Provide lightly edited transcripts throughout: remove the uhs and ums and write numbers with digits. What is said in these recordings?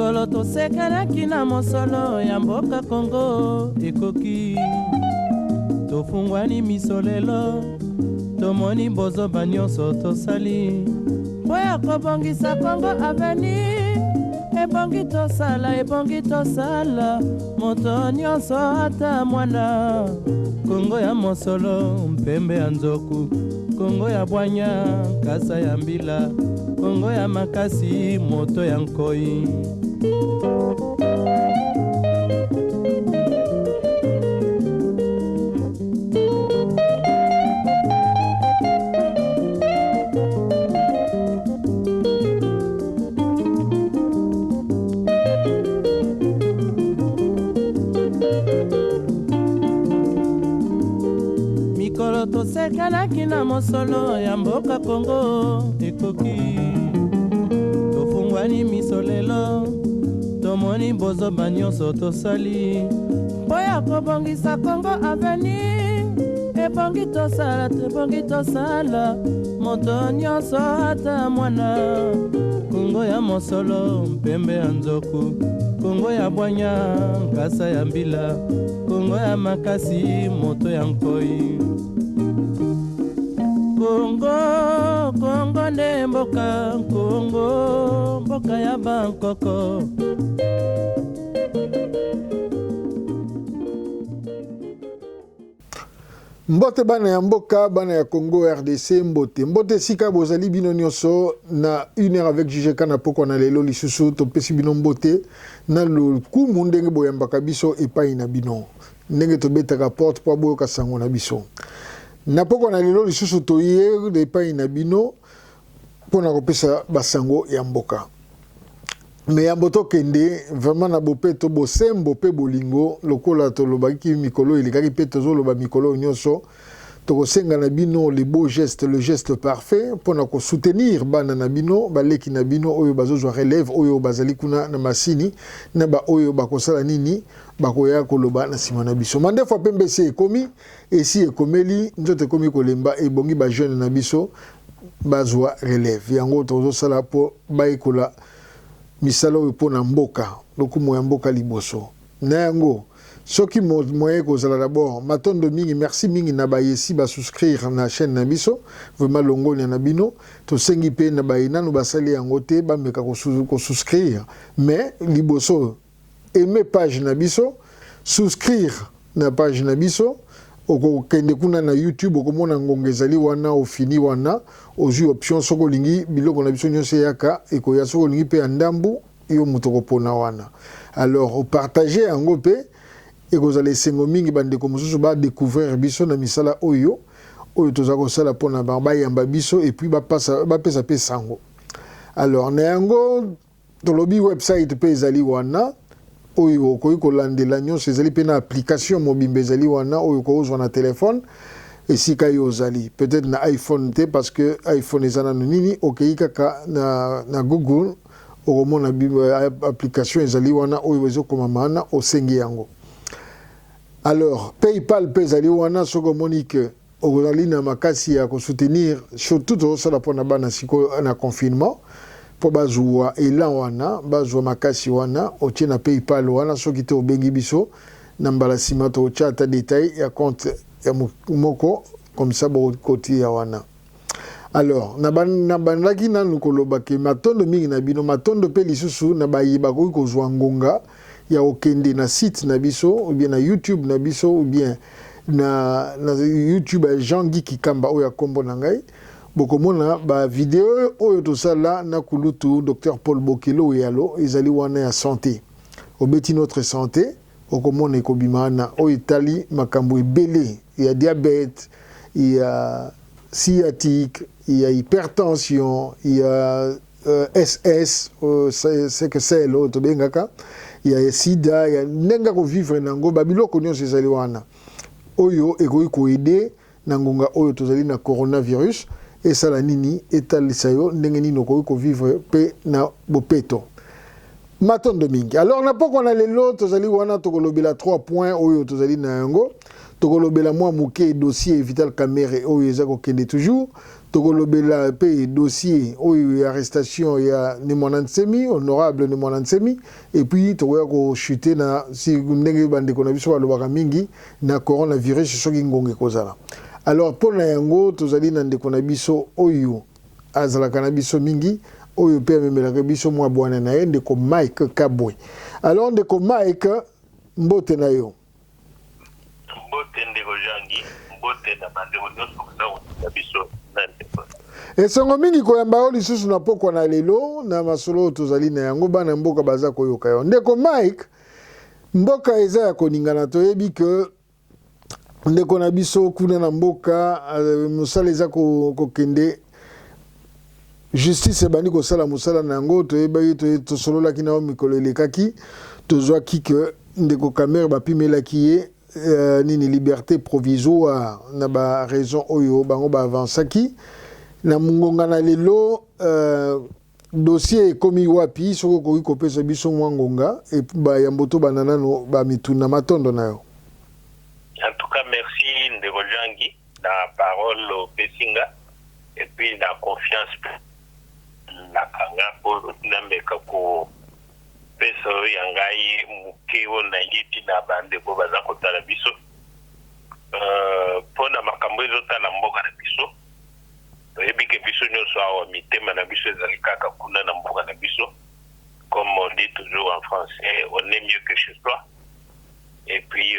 mikolo tosekelaki na mosolo ya mboka Kongo ekoki tofungwani misolelo tomoni bozoba nyonso tosali po ya kobongisa Kongo aveni ebongi tosala moto nyonso ata mwana Kongo ya mosolo mpembe ya nzoku Kongo ya bwanya kasa ya mbila Kongo ya makasi moto ya nkoi mikolo tosekelaki na mosolo ya mboka Kongo ekoki tofungwani misolelo tomoni bozoba nyonso tosali po ya kobongisa Kongo aveni ebongi tosala moto nyonso ata mwana Kongo ya mosolo mpembe ya nzoku Kongo ya bwanya nkasa ya mbila Kongo ya makasi moto ya nkoi Kongo nde mboka Kongo mboka ya bankoko Mbote bana ya mboka bana ya Congo RDC mbote sika bozali bino nyonso na 1 heure avec JGK na poko na lelo lisusu topesi bino mbote na lokumu ndenge boyambaka biso epai na bino ndenge tobetaka porte po boyoka sango na biso na poko na lelo lisusu toye epai na bino pona kopesa basango ya mboka me ya mboto kende vraiment na bopeto bosembo pe bolingo lokola tolobaki mikolo elekaki pe tozoloba mikolo nyonso tokosenga na bino le beau geste le geste parfait pona ko soutenir bana na bino baleki na bino oyo bazozwa relève oyo bazali kuna na masini na ba oyo bakosala nini bakoya koloba na sima na biso mande fois pembe se ekomi esi ekomeli nzote ekomi kolemba ebongi ba jeune na biso bazwa relève yango tozosala po baikola misala oyo pona mboka lokumu ya mboka liboso na yango soki moye kozala d'abord matondo mingi merci mingi na bayesi ba souscrire na chaîne na biso vraiment longoni na bino to sengi pe na bayinano basali yango te bameka ko souscrire mais liboso aimer page na biso souscrire na page na biso okokende kuna na YouTube okomona ngonga ezali wana ofini wana ozwi option soko lingi biloko na biso nyonso yaka ekoya soko lingi pe ndambu yo mutoko pona wana alors au partager yango pe ekozala esengo mingi bandeko mosusu ba découvrir biso na misala oyo toza kosala pona bayamba biso et puis bapesa pe sango alors na yango tolobi website pe ezali wana oyo koyi kolandela nyonso ezali pe na application mobimba ezali wana oyo kozwa na téléphone esika yo ozali peut-être na iPhone te parce que iPhone eza nanu nini okeyi kaka na Google okomona application ezali wana oyo ezokomama wana osengi yango alors PayPal pe ezali wana soko omoni ke okozali na makasi ya kosoutenir surtout tozosala mpona bana siko na confinement po bazwa elan wana bazwa makasi wana otie na PayPal wana soki te obengi biso na mbala nsima totia ata détail ya compte ya moko comme ça bokoti ya wana alors na bandaki nanu koloba ke matondo mingi na bino matondo pe lisusu na bayeba koki kozwa ngonga ya okende na site na biso ou bien na YouTube na biso ou bien na YouTube ya Jean-Guy Kikamba oyo akombo na ngai bokomona ba video oyo tosala na kulutu Dr Paul Bokelo yalo ezali wana ya santé obeti notre santé okomona ekobima na oyo itali makambo ebele ya diabète ya sciatique ya hypertension ya SS c'est que c'est l'autre bengaka ya sida ya nenga ko vivre nango babiloko nyonso ezali wana oyo ekoki koede na ngonga oyo tozali na coronavirus esala nini etalisa yo ndenge nini okoki kovivre pe na bopeto matondo mingi alors na poko na lelo tozali wana tokolobela 3 points oyo tozali na yango tokolobela mwa moke dossier Vital Kamerhe oyo eza kokende toujours tokolobela pe dossier oyo ya arrestation ya Nemona Nsemi honorable Nemona Nsemi et puis tokoya ko chuter na si ndenge bandeko na biso balobaka mingi na coronavirus soki ngonge kozala. Alors pour na yango tozali na ndeko na biso oyo azalaka na biso mingi oyo pe amemelaka biso mwa bwana na ye ndeko Mike Kabwe. Alors ndeko Mike mbote na yo. Mbote ndeko Jangi, mbote na bandeko nyonso na biso na ndeko. Esongo mingi koyamba o lisusu na pokwa na lelo na masolo tozali na yango bana mboka baza koyoka yo. Ndeko Mike mboka eza ya koningana toyebi ke ndeko na biso kuna na mboka musala eza kokende justice ebandi kosala musala na yango toyeba ye tosololaki na yo mikolo elekaki tozwaki ke ndeko Kamerhe bapimelaki ye nini liberté provisoire na ba raison oyo bango ba avansaki na mungonga na lelo dossier ekomi wapi soko koki kopesa biso mwa ngonga et ba yamboto bananano ba mituna matondo na yo. En tout cas, merci Ndeko Jangi, la parole au Pessinga, et puis la confiance la kanga pour n'ambeka ko peso yangai mukeo na yiti na bande ko baza kotala biso. Pona makambo ezotala mboka na biso. Toyebi ke biso nyonso awa mitema na biso ezali kaka kuna na mboka na biso. Comme on dit toujours en français, on est mieux que chez soi. Et puis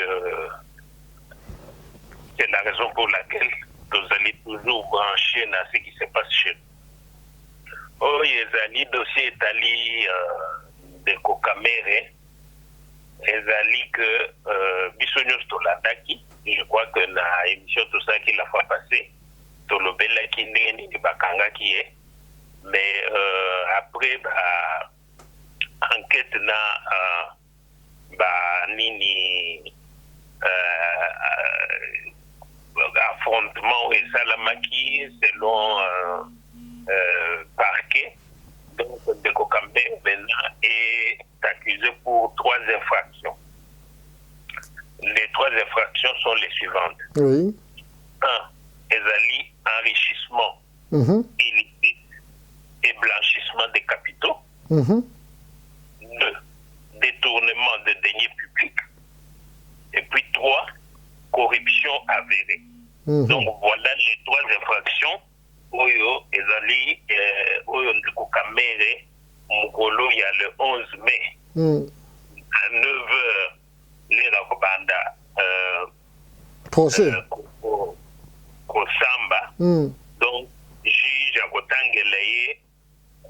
c'est la raison pour laquelle nous allons toujours brancher dans ce qui se passe chez nous. Oh, les dossier Italie de Kamerhe, les que Bissonios Toladaki, je crois que dans l'émission tout ça qui l'a fait passer, Tolobela qui n'est ni Bakanga qui est, mais après enquête na nini affrontement et Salamaki selon parquet. Donc, Ndeko Kamerhe maintenant est accusé pour 3 infractions. Les 3 infractions sont les suivantes. Oui. 1. Ezali enrichissement illicite et blanchissement des capitaux. 2. Détournement de deniers publics. Et puis 3. Corruption avérée. Donc voilà les 3 infractions. Oyo ezali oyo Ndeko Kamerhe mukolo ya le 11 mai à 9h les rakobanda procès kosamba. Donc juge akotangela ye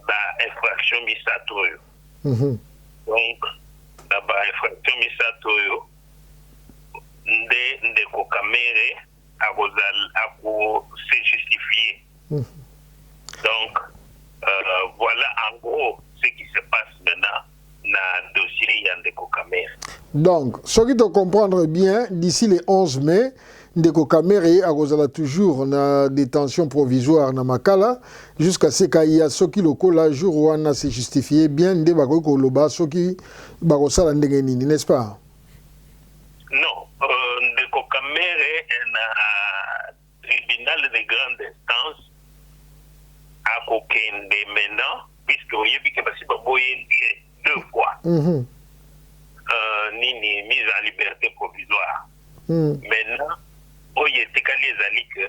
ba infraction misato oyo. Donc na ba infraction misato oyo Ndeko Kamerhe ako se justifier. Donc voilà en gros ce qui se passe maintenant dans le dossier Ndeko Kamerhe. Donc, ce qui doit comprendre bien, d'ici le 11 mai, Ndeko Kamerhe a toujours na détention provisoire na Makala jusqu'à ce qu'il y a ce qui le colle jour où on a se justifié bien de bakoko loba ce qui bakosala ndenge nini, n'est-ce pas? Non, Ndeko Kamerhe est un tribunal de grande instance à Kokende maintenant, puisque vous voyez que c'est pas 2 fois. Nini mise en liberté provisoire. Maintenant, oye tekali ezali que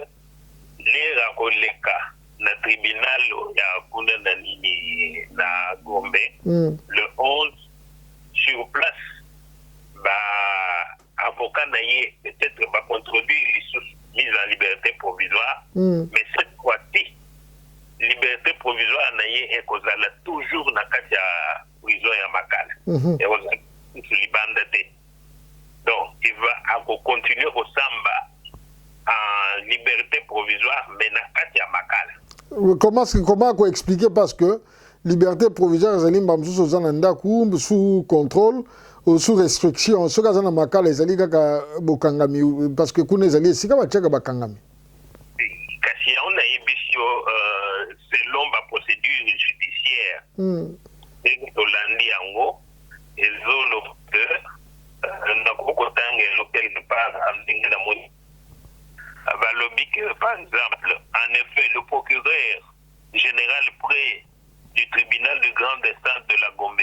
les rakoleka na tribunal ya kuna na nini na Gombe le 11 sur place ba avocat na ye peut-être va contredire mise en liberté provisoire, mais cette fois-ci liberté provisoire na ye ekozala toujours na kati ya prison ya Makala. Donc il va continuer au samba en liberté provisoire mais na kati ya Makala. Comment expliquer, parce que liberté provisoire ezali mbamsusu oza na ndaku sous contrôle ou sous restriction soki aza na Makala ezali kaka bokangami parce que kuna ezali esika batiaka bakangami. Kasi on a ebisio selon la procédure judiciaire. Tolandi yango ezolo que quelque part par exemple, en effet, le procureur général près du tribunal de grande instance de la Gombe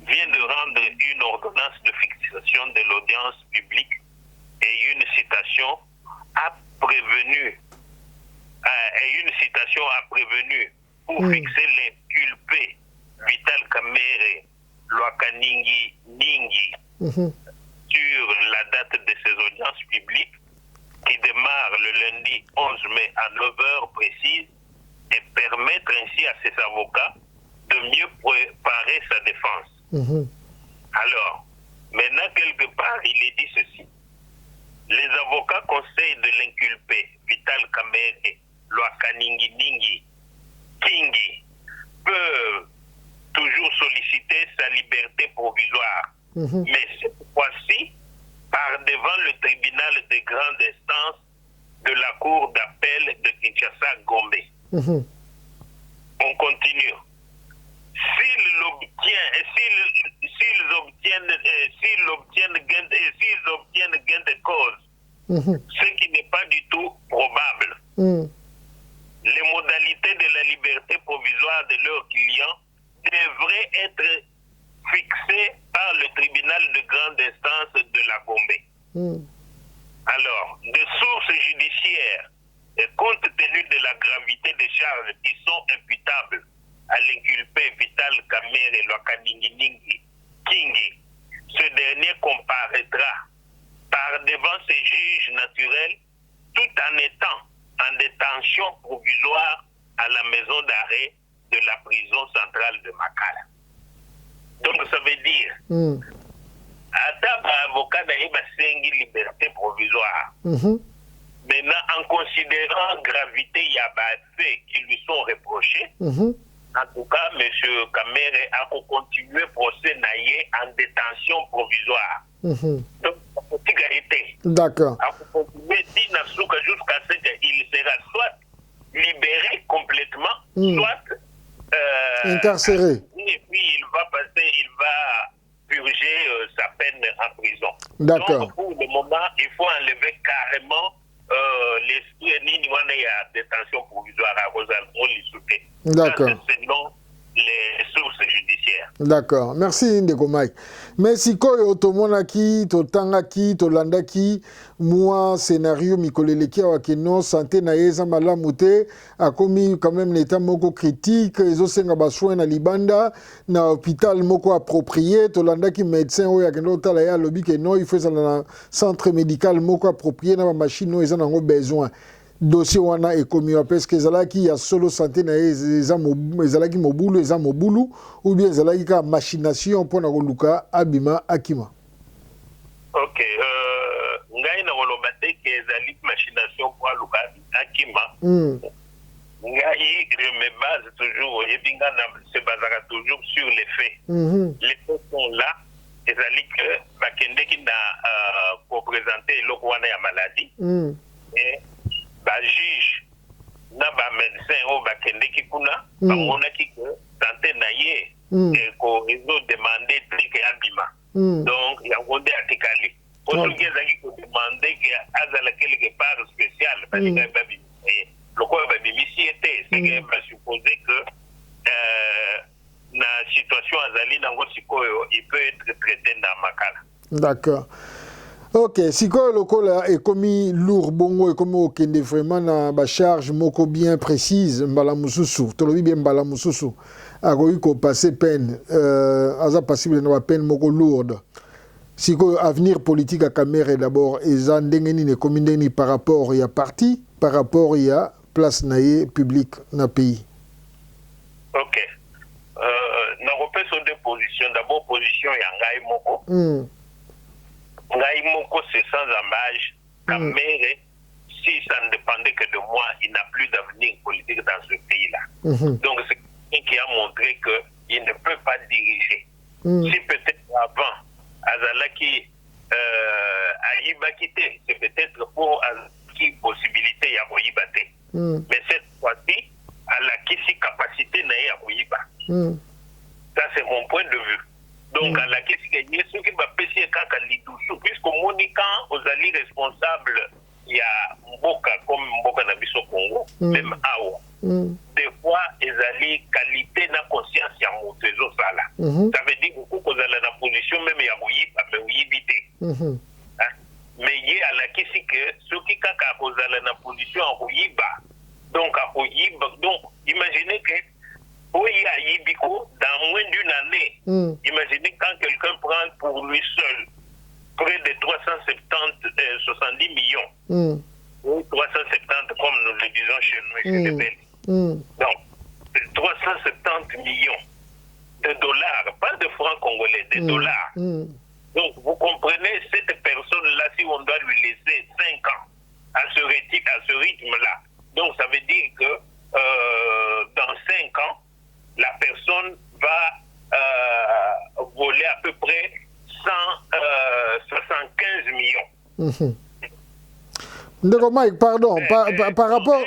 vient de rendre une ordonnance de fixation de l'audience publique et une citation a prévenu pour fixer l'inculpé Vital Kamerhe Lwakaningi Ningi sur la date de ces audiences publiques qui démarre le lundi 11 mai à 9h précise et permettre ainsi à ses avocats de mieux préparer sa défense. Alors, maintenant, quelque part, il est dit ceci. Les avocats conseillent de l'inculpé Vital Kamerhe Lwakaningi Ningi Kingi peuvent toujours solliciter sa liberté provisoire, mais cette fois-ci par devant le tribunal de grande instance de la cour d'appel de Kinshasa-Gombe. On continue. S'ils obtiennent gain de cause, ce qui n'est pas du tout probable, les modalités de la liberté provisoire de leurs clients devraient être fixées par le tribunal de grande instance de la Gombe. Alors, de sources judiciaires, et compte tenu de la gravité des charges qui sont imputables à l'inculpé Vital Kamerhe Lwakaningi Kingi, ce dernier comparaîtra par devant ses juges naturels tout en étant en détention provisoire à la maison d'arrêt de la prison centrale de Makala. Donc ça veut dire avocat d'ailleurs liberté provisoire. Maintenant, en considérant gravité, il y a des faits qui lui sont reprochés. En tout cas, M. Kamerhe a continué le procès naïe en détention provisoire. Donc, c'est arrêté. D'accord. A continué jusqu'à ce qu'il sera soit libéré complètement, soit incarcéré. Et puis il va purger sa peine en prison. D'accord. Donc, pour le moment, il faut enlever carrément l'esprit ni à détention provisoire à Rosal. On l'y soutient. D'accord. Selon les sources judiciaires. D'accord. Merci Ndeko Mike. Mais si koyo tomonaki, totangaki, tolandaki, moi scénario mikoleleki awakeno santé na yeza malamute a commis quand même l'état moko critique ezo senga bassoin na libanda na hôpital moko approprié tolandaki médecin oyo akendo tala ya lobi que non il faut ça na centre médical moko approprié na machine no eza nango besoin dossier wana ekomi parce que ezalaki ya solo santé na ezalaki mobulu eza mobulu ou bien ezalaki ka machination mpona koluka abima akima. Ok, ngai na koloba te ke ezali machination po aluka akima. Ngai je me base toujours oyebi nga se basaka toujours sur les faits. Les faits sont là, ezali que bakendeki na pour présenter eloko wana ya maladie. Et ba juge na ba médecin o bakendeki kuna bamonaki que santé na ye ko ezo demander truc abima. Donc yango nde atikali osoki ezalaki kodemande ke azala quelque part spécial balingai babimisi lokola babimisi ete seke basupose que na situation azali nango sikoyo il peut être traité na makala. D'accord. Ok, sikoyo lokola ekomi lourd bongo ekomi okende vraiment na ba charge moko bien précise mbala mususu tolobi bien mbala mususu akoki ko passer peine aza passible na ba peine moko lourde. Sikoyo avenir politique à Kamerhe d'abord eza ndenge nini ekomi ndenge nini par rapport ya parti par rapport ya place na ye public na pays. Ok. Na repose deux positions, d'abord position ya ngai moko. Ngai moko, c'est sans embâche. Kamerhe, si ça ne dépendait que de moi, il n'a plus d'avenir politique dans ce pays-là. Donc, c'est quelqu'un qui a montré qu'il ne peut pas diriger. Si peut-être avant, Azalaki Aïba quitté, c'est peut-être pour Azalaki possibilité ya Oïbate. Mais cette fois-ci, à la capacité n'a ya Oïba. Ça, c'est mon point de vue. Donc, à la question, il y a ceux qui va pêcher quand ils doucent, puisqu'au Monica, aux alliés responsables, il y a Mboka, comme Mboka Nabiso Congo, même Awa. Des fois, ils alliés qualité na conscience ya motezo sala. Ça veut dire que vous avez la position même ya Ouyiba, mais Ouyibite. Mais il y a la question que ceux qui ont la position à Ouyiba, donc à Ouyiba, donc imaginez que Oyi a Yibiko, dans moins d'une année, imaginez quand quelqu'un prend pour lui seul près de 70 millions. 370 comme nous le disons chez nous et chez les Belges. Donc, 370 millions de dollars, pas de francs congolais, de dollars. Donc, vous comprenez, cette personne-là, si on doit lui laisser 5 ans à ce rythme-là, donc ça veut dire que dans 5 ans, la personne va voler à peu près 175 millions. Ndeko Mike, pardon, par rapport...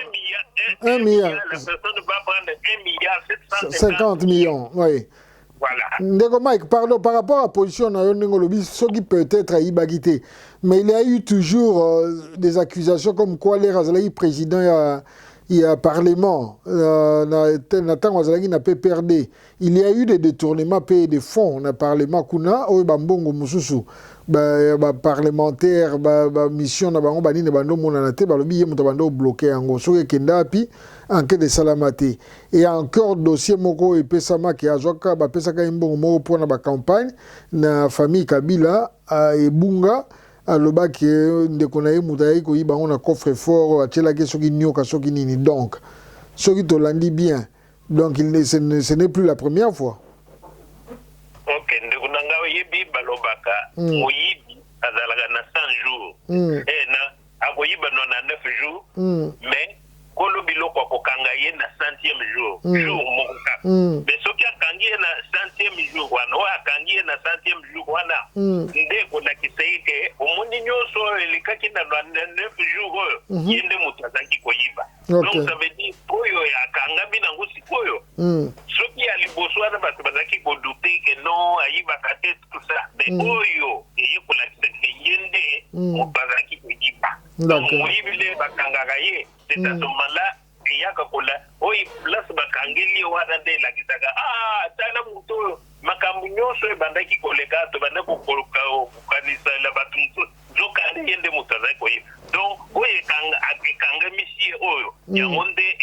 1 milliard. La personne va prendre 1 milliard 750 millions, oui. Voilà. Ndeko Mike, pardon, par rapport à la position de Yonengolobi, ce qui peut-être a Ibagité, mais il y a eu toujours des accusations comme quoi les Razalaï président il y a parlement, Nathan Razalaï n'a pas perdu. Il y a eu des détournements payés des fonds dans le parlement, Kuna, ou Bambongo Mususu. Parlementaire mission na bango bani ne bando mona te balobi yemuto bando bloqué ango soki kenda pi enquête de salamate et encore dossier moko epesama ki azoka bapesaka imbongo moko pona ba campagne na famille Kabila e bunga alobaki ndeko na ye mutayi ko yiba on a coffre fort atielaki soki nyoka soki nini donc soki tolandi bien donc ce n'est plus la première fois. Ok, ndeko na ngawe yebi balobaka moyibi azalaka na 100 jours na akoyiba na 9 jours mais kolo biloko akokanga ye na 100e jour jour mokoka mais soki akangi ye na 100e jour wana oyo akangi ye na 100e jour wana ndeko nakisa ye ke omoni nyonso oyo elekaki na 9 jours oyo ye nde moto azalaki koyiba donc ça veut dire oyo akangami nango sikoyo soki ya liboso wana bato bazalaki kodute ke non ayibaka te tout ça mais oyo eye kolakisa ke ye nde moto azalaki koyiba donc moyibi nde bakangaka ye c'est à ce moment-là yaka kola oyi place bakangeli wana nde lakisaka tala moto oyo makambo nyonso ebandaki koleka to banda kokoluka kokanisa la bato mosusu zokande ye nde moto azalaki koyiba donc oyo ekangamisi ye oyo yango nde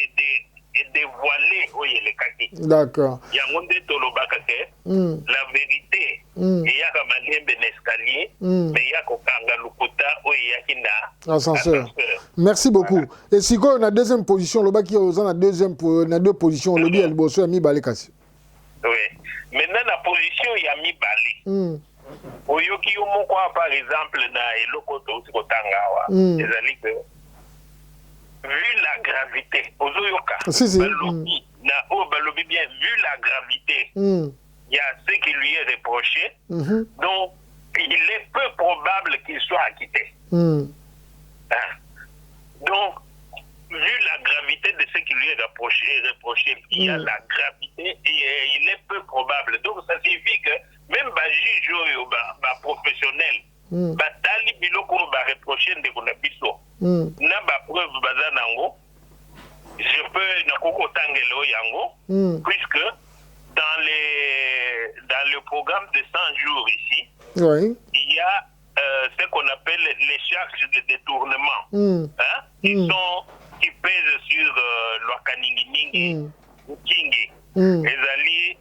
dévoilé oyo elekaki d'accord yango nde tolobaka ke la vérité eyaka malembe na escalier mais eyaka kokanga lokuta oyo eyaki na ascenseur. Merci beaucoup. Voilà. Et si on a deuxième position, le baki on a deux positions, le bien le bosso a mis balé kasi. Oui. Maintenant la position il y a mis balé. Oyoki yomoko par exemple na eloko to kotangawa. Ezali que vu la gravité, ozoyoka. Balobi na balobi bien vu la gravité. Il y a ce qui lui est reproché. Donc il est peu probable qu'il soit acquitté. Donc, vu la gravité de ce qui lui est reproché, il y a la gravité et il est peu probable. Donc, ça signifie que même les juges professionnels, batali biloko ba reprocher de konabiso. Na ba preuve bazanango. Je peux na koko tangelo yango puisque dans le programme de 100 jours ici, il y a ce qu'on appelle les charges de détournement, qui pèsent sur l'Wakaninginingi, Kingi. Il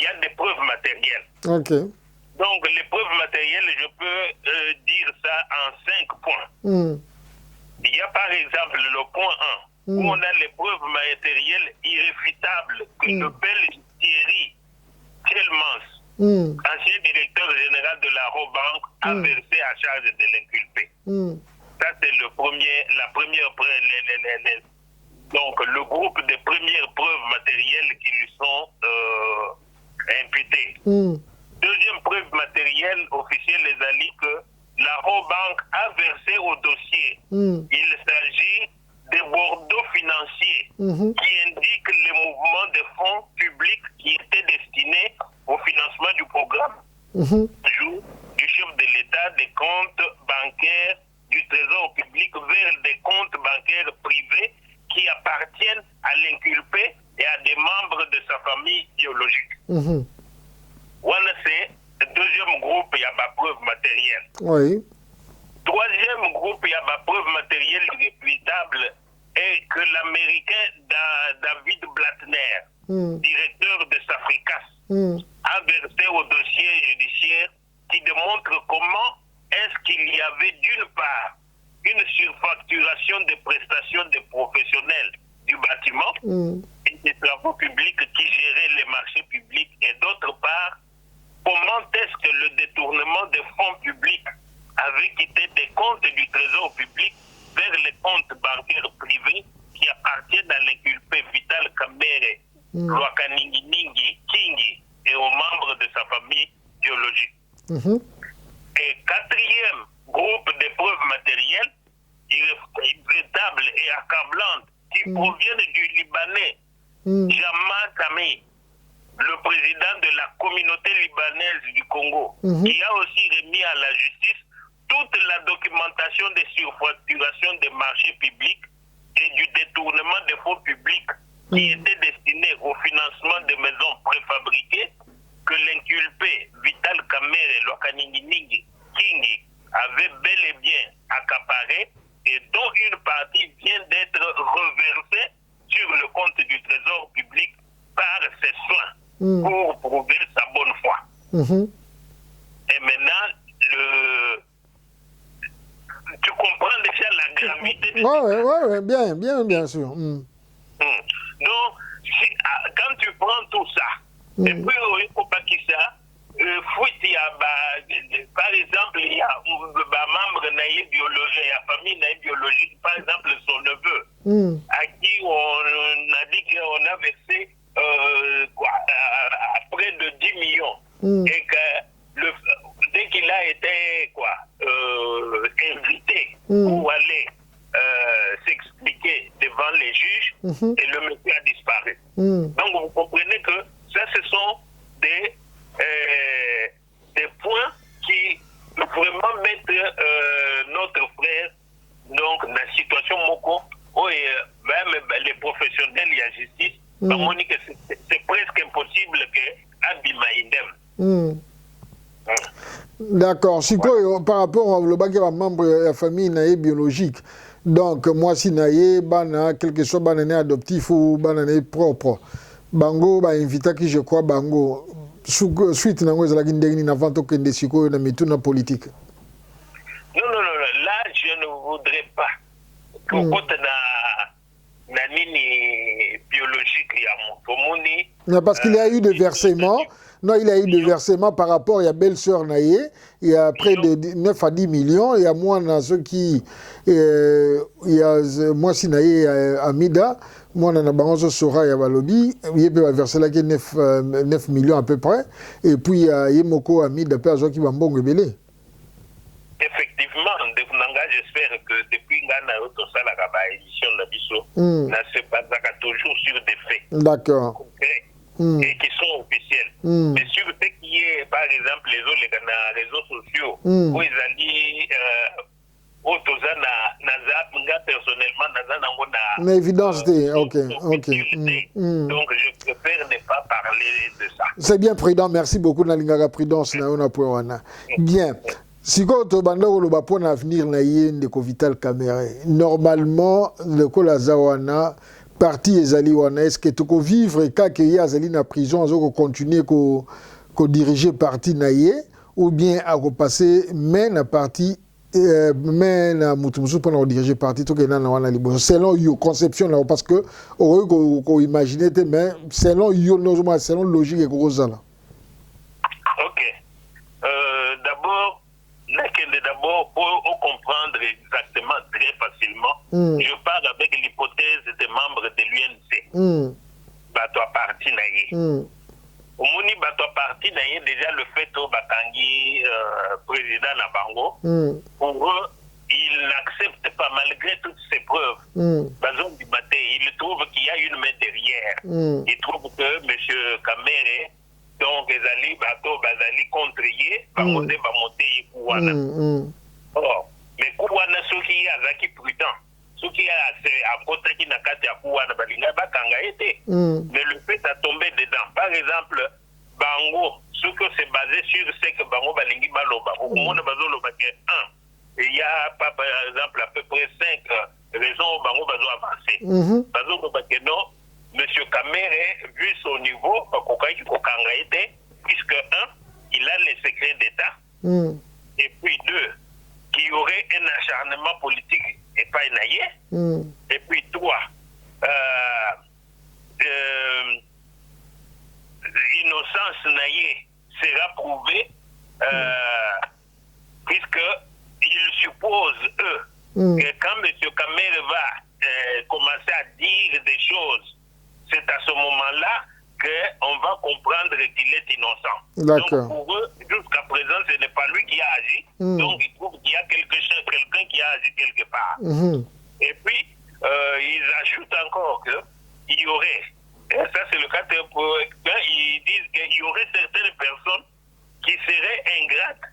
y a des preuves matérielles. Donc, les preuves matérielles, je peux dire ça en 5 points. Il y a par exemple le point 1, où on a les preuves matérielles irréfutables que le Belge Thierry Thelmans, ancien directeur général de la Robank, a versé à charge de l'inculpé. Ça, c'est la première preuve, donc le groupe des premières preuves matérielles qui lui sont imputées. Deuxième preuve matérielle officielle, les alliés que la Robank a versé au dossier. Il s'agit des bordeaux financiers qui indiquent le mouvement de fonds publics qui étaient destinés au financement du chef de l'État des comptes bancaires du Trésor public vers des comptes bancaires privés qui appartiennent à l'inculpé et à des membres de sa famille biologique. Voilà, c'est le deuxième groupe, il y a ma preuve matérielle. Oui. Troisième groupe, il y a ma preuve matérielle irréfutable est que l'Américain David Blattner, directeur de Safricas, a versé au dossier judiciaire qui démontre comment est-ce qu'il y avait d'une part une surfacturation des prestations des professionnels du bâtiment et des travaux publics qui géraient les marchés publics, et d'autre part, comment est-ce que le détournement des fonds publics avait quitté des comptes du Trésor public vers les comptes bancaires privés qui appartiennent à l'inculpé Vital Kamerhe, Lwakaningi Ningi Kingi et aux membres de sa famille biologique. Et quatrième groupe de preuves matérielles, irréfutables et accablantes, qui proviennent du Libanais, Jamal Kami, le président de la communauté libanaise du Congo, qui a aussi remis à la justice toute la documentation des surfacturations des marchés publics et du détournement des fonds publics qui étaient destinés au financement des maisons préfabriquées que l'inculpé Vital Kamerhe Lwakaningi Kingi avait bel et bien accaparé et dont une partie vient d'être reversée sur le compte du Trésor public par ses soins pour prouver sa bonne foi. Et maintenant, tu comprends déjà la gravité de Oui, bien sûr. Donc, quand tu prends tout ça, et puis il faut pas qu'il ça, par exemple, il y a un membre biologique, il y a famille biologique, par exemple son neveu, à qui on a dit qu'on a versé à près de 10 millions, et que dès qu'il a été invité pour aller s'expliquer devant les juges, et le monsieur a disparu. Donc vous comprenez que ça, ce sont des points qui vraiment mettent notre frère donc dans la situation moko où même les professionnels et la justice c'est presque impossible que abima indem. D'accord. Par rapport au membre de la famille biologique, donc moi si naïe bana quel que soit banané adoptif ou banané propre, bango ba invita qui je crois bango suite nango ezalaki ndenge na vente okende sikoyo na mituna politique. Non, là je ne voudrais pas que côté na nini biologique ya motomoni. Non, parce qu'il y a eu des versements. Non, il y a eu des versements par rapport à la belle-sœur Naïe. Il y a près de 9 à 10 millions. Il y a moi dans ceux qui... il y a moi si Naïe Amida. Moi dans la Baronzo Sora et à Balobi. Il y a versé là 9 millions à peu près. Et puis il y a Yemoko Amida, qui va me belé. Effectivement, j'espère que depuis Ghana, la émission de la Bisso, ne se passe toujours sur des faits. D'accord. Concrets. Et qui sont officiels. Mais sur ce qui est, par exemple, les réseaux sociaux, où ils ont dit, personnellement, na évidence, ok. Donc je préfère ne pas parler de ça. C'est bien, Président. Merci beaucoup, Nalingaga Prudence. Bien. Si vous avez un avenir de Vital Kamerhe, normalement, le Kolazawana, parti ezali wana, est-ce que tu peux vivre et quand il y a na prison, tu continuer à diriger parti naïe ou bien à repasser mais na parti mais na mutumsu pour diriger parti tout que na wana libo selon your conception là parce que on imaginer mais selon your selon logique et gros là. OK. D'abord, pour comprendre exactement très facilement, je parle avec l'hypothèse des membres de l'UNC. Bato parti naïe. Au moni bato parti naïe, déjà le fait au Batangi président Nabango, pour eux, ils n'acceptent pas malgré toutes ces preuves. Ils trouvent qu'il y a une main derrière. Ils trouvent que M. Kamerhe, donc, Ezali Bato Bazali contrié bango te bamonte ye kuwana. Or mais kuwana soki azaki prudent soki akotaki na kati ya kuwana balinga bakanga ye te. Mais le fait a tombé dedans. Par exemple bango soki se basé sur ce que bango balingi baloba okomona bazoloba ke il y a pas par exemple à peu près 5 raisons bango bazo avancer. Bazoloba ke non Monsieur Kamere, vu son niveau, puisque il a les secrets d'État, et puis 2, qu'il y aurait un acharnement politique et pas naïe, et puis 3, innocence naïe sera prouvée, puisqu'ils supposent, eux, que quand M. Kamere va commencer à dire des choses, c'est à ce moment-là qu'on va comprendre qu'il est innocent. Donc pour eux, jusqu'à présent, ce n'est pas lui qui a agi. Donc ils trouvent qu'il y a quelqu'un qui a agi quelque part. Et puis, ils ajoutent encore qu'il y aurait, et ça c'est le cas, ils disent qu'il y aurait certaines personnes qui seraient ingrates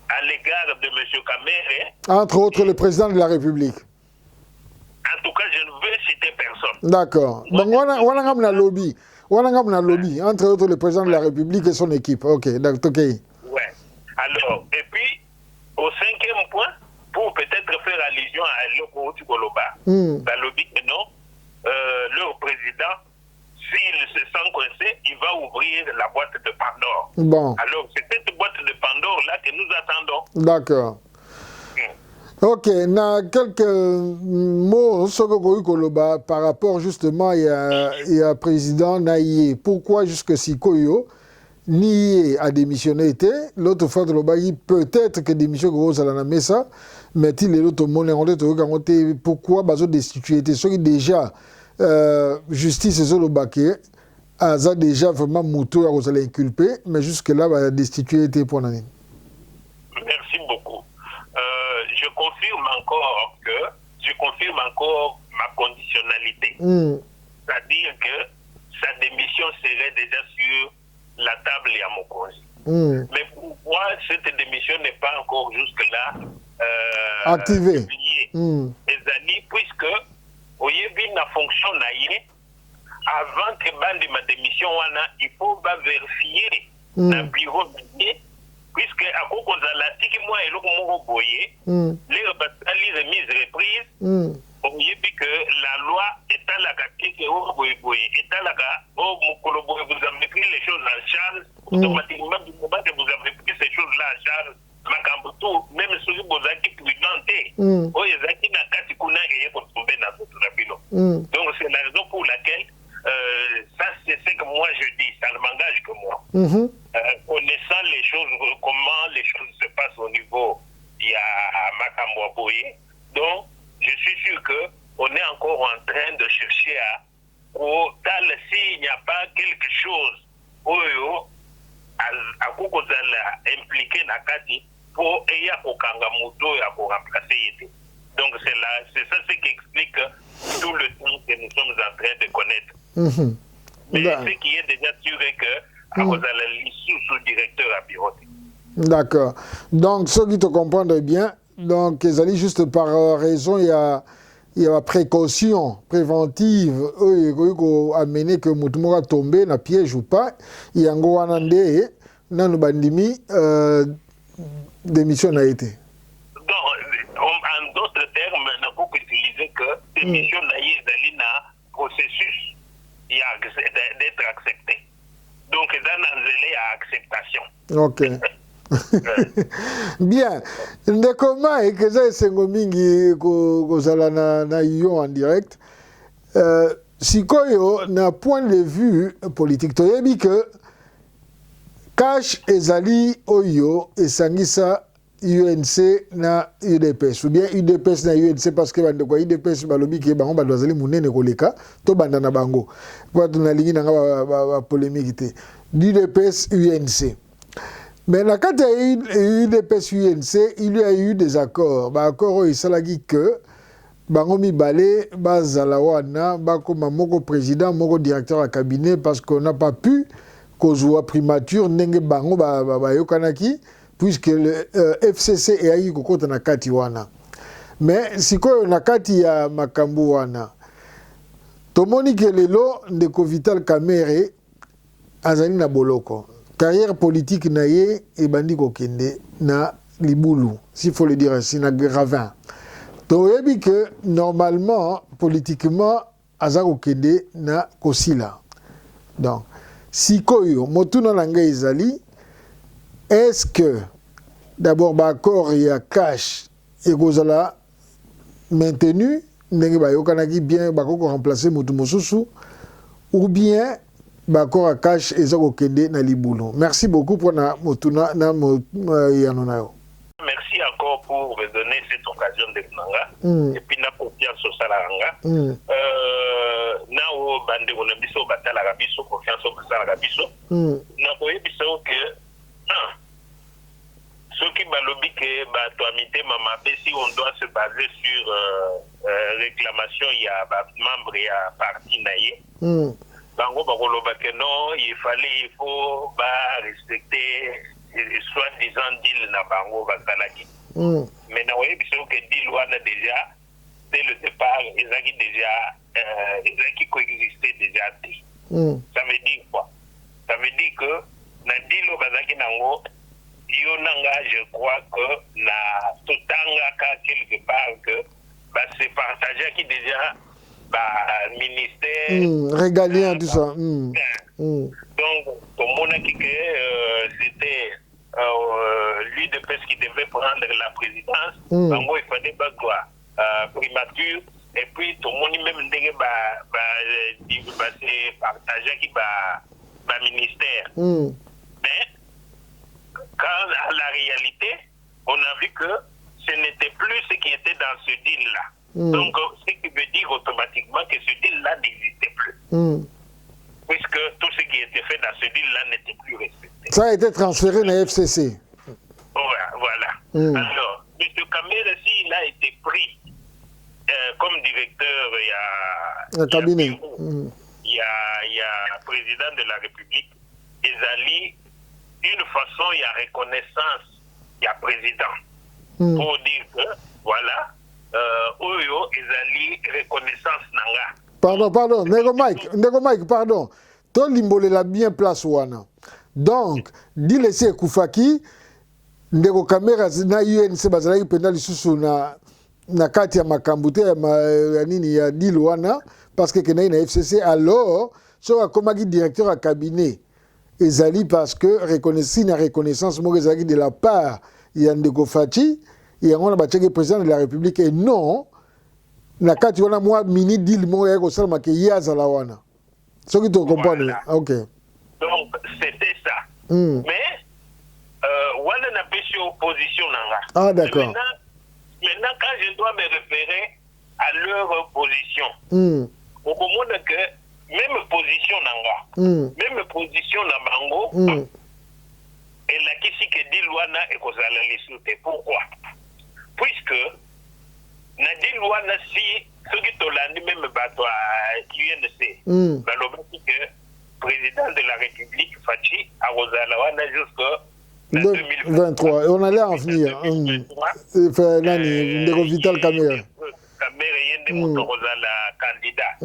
à l'égard de M. Kamere. Entre autres, le président de la République. En tout cas, je ne veux citer personne. D'accord. Donc, on a lobby. Entre autres, le président de la République et son équipe. Ok, d'accord. Okay. Ouais. Alors, et puis, au 5e point, pour peut-être faire allusion à Loko Tukoloba, la lobby que non, leur président, s'il se sent coincé, il va ouvrir la boîte de Pandore. Bon. Alors, c'est cette boîte de Pandore-là que nous attendons. D'accord. Ok, na quelques mots par rapport justement il y a président Naïe. Pourquoi jusque Sikoyo ni a démissionné été l'autre fois de l'Obaï peut-être que démission grosse à la Mesa mais il est l'autre monde pourquoi bazo destitué était ce qui déjà justice et l'Obaké a déjà vraiment mouton à vous aller inculper mais jusque là va destitué était pour l'année. Merci beaucoup. Je confirme encore ma conditionnalité. C'est-à-dire que sa démission serait déjà sur la table et à mon congé. Mais pourquoi cette démission n'est pas encore jusque-là activée? Puisque, voyez bien la fonction naïe, avant que bande ma démission, il faut vérifier dans le bureau naïe. Puisque à cause de la tique moi et l'autre boyé, les remises reprises, on dit que la loi est à la tique et au boyé, est à la au mokolobo, vous avez pris les choses en charge, automatiquement, du moment que vous avez pris ces choses-là en charge, Makambutu, même si vous avez prudent, oh, ils ont dit na katikuna et pour tomber dans votre rabino. Donc c'est la raison pour laquelle ça c'est ce que moi je dis, ça ne m'engage que moi. Connaissant les choses, comment les choses se passent au niveau, il y a Makambo Boye. Donc, je suis sûr qu'on est encore en train de chercher s'il n'y a pas quelque chose à impliquer Nakati pour remplacer. Donc, c'est ça ce qui explique tout le temps que nous sommes en train de connaître. Mais ce qui est déjà sûr est que sous-directeur à bureau. D'accord. Donc, ceux qui te comprennent bien, donc, ils allaient juste par raison, il y a la précaution préventive, amener que Moutoumora tombé, na piège ou pas, il y a un gros anandé, nan bandimi, démission a été. Donc, en d'autres termes, on n'a pas utiliser que démission a été un processus d'être accepté. Donc, dans acceptation. Ok. Bien. Ndekoma et que ça c'est ngomingi kozala na yo en direct. Sikoyo na point de vue politique toyebi que cash ezali oyo esangisa UNC na UDPS ou bien UDPS na UNC parce que bande kwa UDPS balobi ke bango badwazali munene koleka to banda na bango kwa tunalingi na ba polémique te UDPS UNC mais la carte UDPS UNC il y a eu des accords ba accord il salagi que bango mibale bazala wana bakoma moko président moko directeur à cabinet parce qu'on n'a pas pu kozwa primature ndenge bango ba yokanaki puisque le FCC eyaki kokota na kati wana. Mais sikoyo na kati ya makambo wana tomoni ke lelo ndeko Vital Kamerhe azali na boloko. Carrière politique na ye ebandi kokende na libulu, s'il faut le dire ainsi, na Gravin. Toyebi que normalement politiquement aza kokende na kosila. Donc sikoyo motuna na ngai ezali, est-ce que d'abord l'accord ya cash ekozala maintenu ndenge bayokanaki bien bakoko remplacer mutu mosusu, ou bien l'accord à cash eza kokende na libulu? Merci beaucoup pour na motuna na yanonayo. Merci encore pour me donner cette occasion de venir. Et puis, na confiance au Salaranga. Nao bande on a biso batala rabiso, confiance au Salarabiso. Na boye biso que ceux qui balobi que batoamité mama si on doit se baser sur réclamation il y a membre il y a parti naie. Bango bakoloba que non, il faut respecter soi-disant deal na bango basalaki. Mais na oyebi biso que deal wana déjà dès le départ ezaki déjà ezaki coexister déjà. Ça veut dire quoi? Ça veut dire que na deal bazaki nango yo nanga je crois que na totanga ka quelque part que se partager qui déjà ministère régalien tout ça. Donc comme on a dit que c'était lui de PES qui devait prendre la présidence, il fallait pas primature, et puis tout le monde même se partager qui ministère. Mais quand à la réalité, on a vu que ce n'était plus ce qui était dans ce deal-là. Donc, ce qui veut dire automatiquement que ce deal-là n'existait plus. Puisque tout ce qui était fait dans ce deal-là n'était plus respecté. Ça a été transféré dans la FCC. Voilà. Alors, M. Kamerhe, s'il a été pris comme directeur, il y a cabinet. Il y a président de la République, Ezali, d'une façon, il y a reconnaissance, il y a président. Pour dire que, voilà, Oyo, Ezali, reconnaissance nanga. Pardon, Nego Mike, pardon. Ton limbole la bien place wana. Donc, dit laisser Koufaki, Ndeko Kamerhe na UNC bazalaki penda lisusu na kati ya makambute ya nini ya deal wana parce que kenai na FCC alors so komaki directeur à cabinet ezali parce que reconnaissance mo ezali de la part ya Ndeko Fachi et on a battu président de la République et non na kati wana moi mini deal mo ya ko salma ke yazala wana. Ce qui te comprend. Voilà. OK. Donc c'était ça. Mais wana na pêché opposition nanga. Ah d'accord. Maintenant quand je dois me référer à leur position. Au monde que même position nanga. Même position na bango. Et la kisi que dit wana et kozala lisute. Pourquoi? Puisque na dit wana si ceux qui tolandi même bato à UNC. Balobaki que président de la République Fachi a kozala wana jusqu'à 2023. Et on allait en venir. Ndeko Vital Kamerhe. Kamerhe yende moto kozala candidat.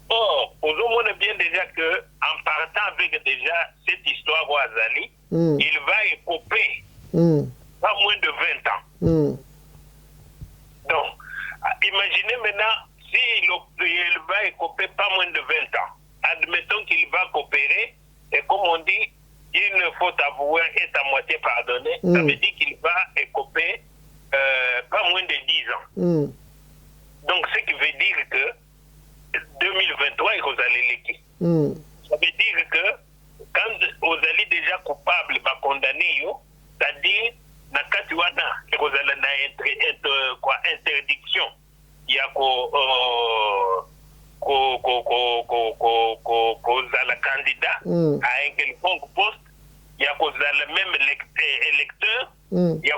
Or, on bien déjà que en partant avec déjà cette histoire au Azali, il va écoper pas moins de 20 ans. Donc, imaginez maintenant s'il va écoper pas moins de 20 ans. Admettons qu'il va coopérer, et comme on dit, une faute avouée est à moitié pardonnée, ça veut dire qu'il va écoper pas moins de 10 ans. Donc, ce qui veut dire que 2023, il vous allez l'équipe. Ça veut dire que quand vous allez déjà coupable, condamné, c'est-à-dire, na katiwana, vous allez na interdiction, il y a la candidat à un quelconque poste, il y a le même électeur, il y a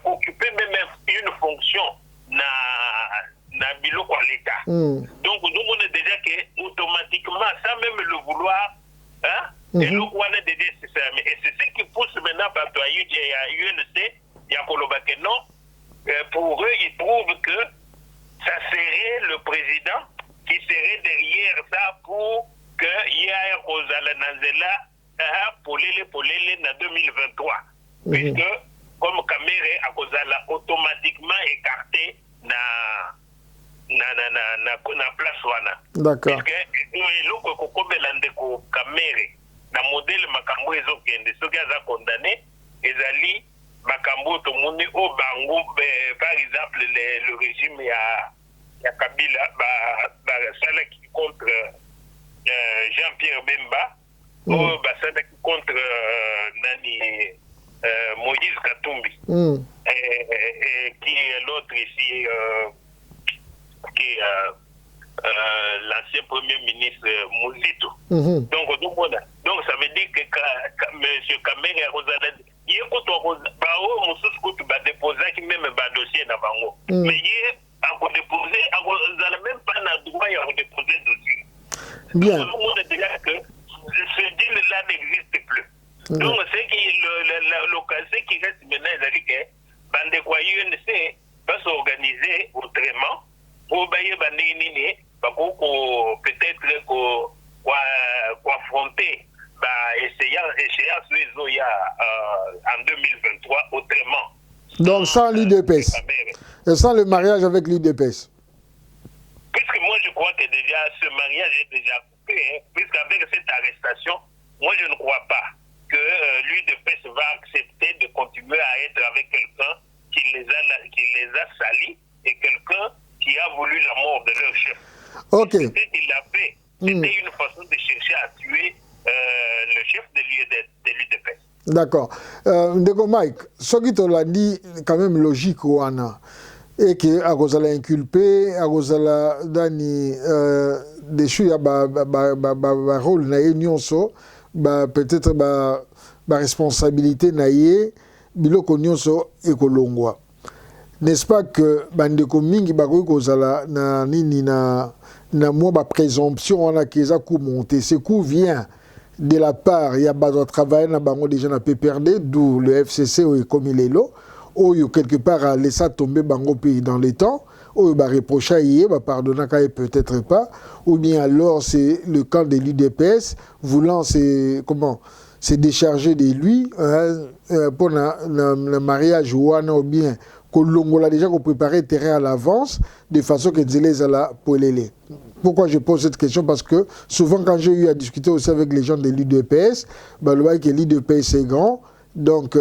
occupé même une fonction na bilo kwa l'État. Donc nous on est déjà que automatiquement sans même le vouloir, et le et c'est ce qui pousse maintenant par toi, UNC, Yakolobake, non. Pour eux, ils trouvent que ça serait le président qui serait derrière ça pour qu'il y ait un Rosala Nanzela polele en 2023. Puisque, comme Kamere a automatiquement écarté na place wana. D'accord. Puisque eloko kokobela ndeko Kamere na modèle makambo ezokende soki aza condamné ezali makambo tomoni o bango par exemple le régime ya Kabila basalaki contre Jean-Pierre Bemba o basalaki contre Moïse Katumbi qui est l'autre ici qui est l'ancien premier ministre Mouzito. Donc ça veut dire que M. Kamere Rosala il y a déposé même un dossier dans Bango. Mais il y a déposé, même pas le droit de déposer le dossier. Bien. Tout le monde dit que ce deal-là n'existe plus. Donc, ce qui reste maintenant, c'est que Bandekwa UNC va s'organiser autrement pour peut-être affronter échéance en 2023 autrement. Donc sans l'UDPS. Et sans le mariage avec l'UDPS. Puisque moi je crois que déjà ce mariage est déjà coupé, hein, puisqu'avec cette arrestation, moi je ne crois pas que l'UDPS va accepter de continuer à être avec quelqu'un qui les a salis et quelqu'un qui a voulu la mort de leur chef. Ok. C'était qu'il a fait. C'était une façon de chercher à tuer le chef de l'UDPS. D'accord. Ndeko Mike, ce qui te l'a dit, quand même logique, Wana, et que Agozala inculpé, Agozala Dani, déchu, il y a rôle, peut-être responsabilité, biloko nyonso ekolongwa. N'est-ce pas que bandeko mingi bakoki kozala na nini na mwa ba présomption wana keza coup monté. Ce coup vient de la part, il y a besoin de travailler dans bango déjà na PPRD, d'où le FCC comme il est là, ou quelque part a laissé tomber bango pays dans les temps, ou ba reprocher hier, ba pardonner peut-être pas, ou bien alors c'est le camp de l'UDPS voulant se décharger de lui pour le mariage ou bien qu'on l'a déjà préparé terrain à l'avance de façon que Zélé Zala polélé. Pourquoi je pose cette question? Parce que souvent quand j'ai eu à discuter aussi avec les gens de l'UDPS, le bail que l'UDPS est grand, donc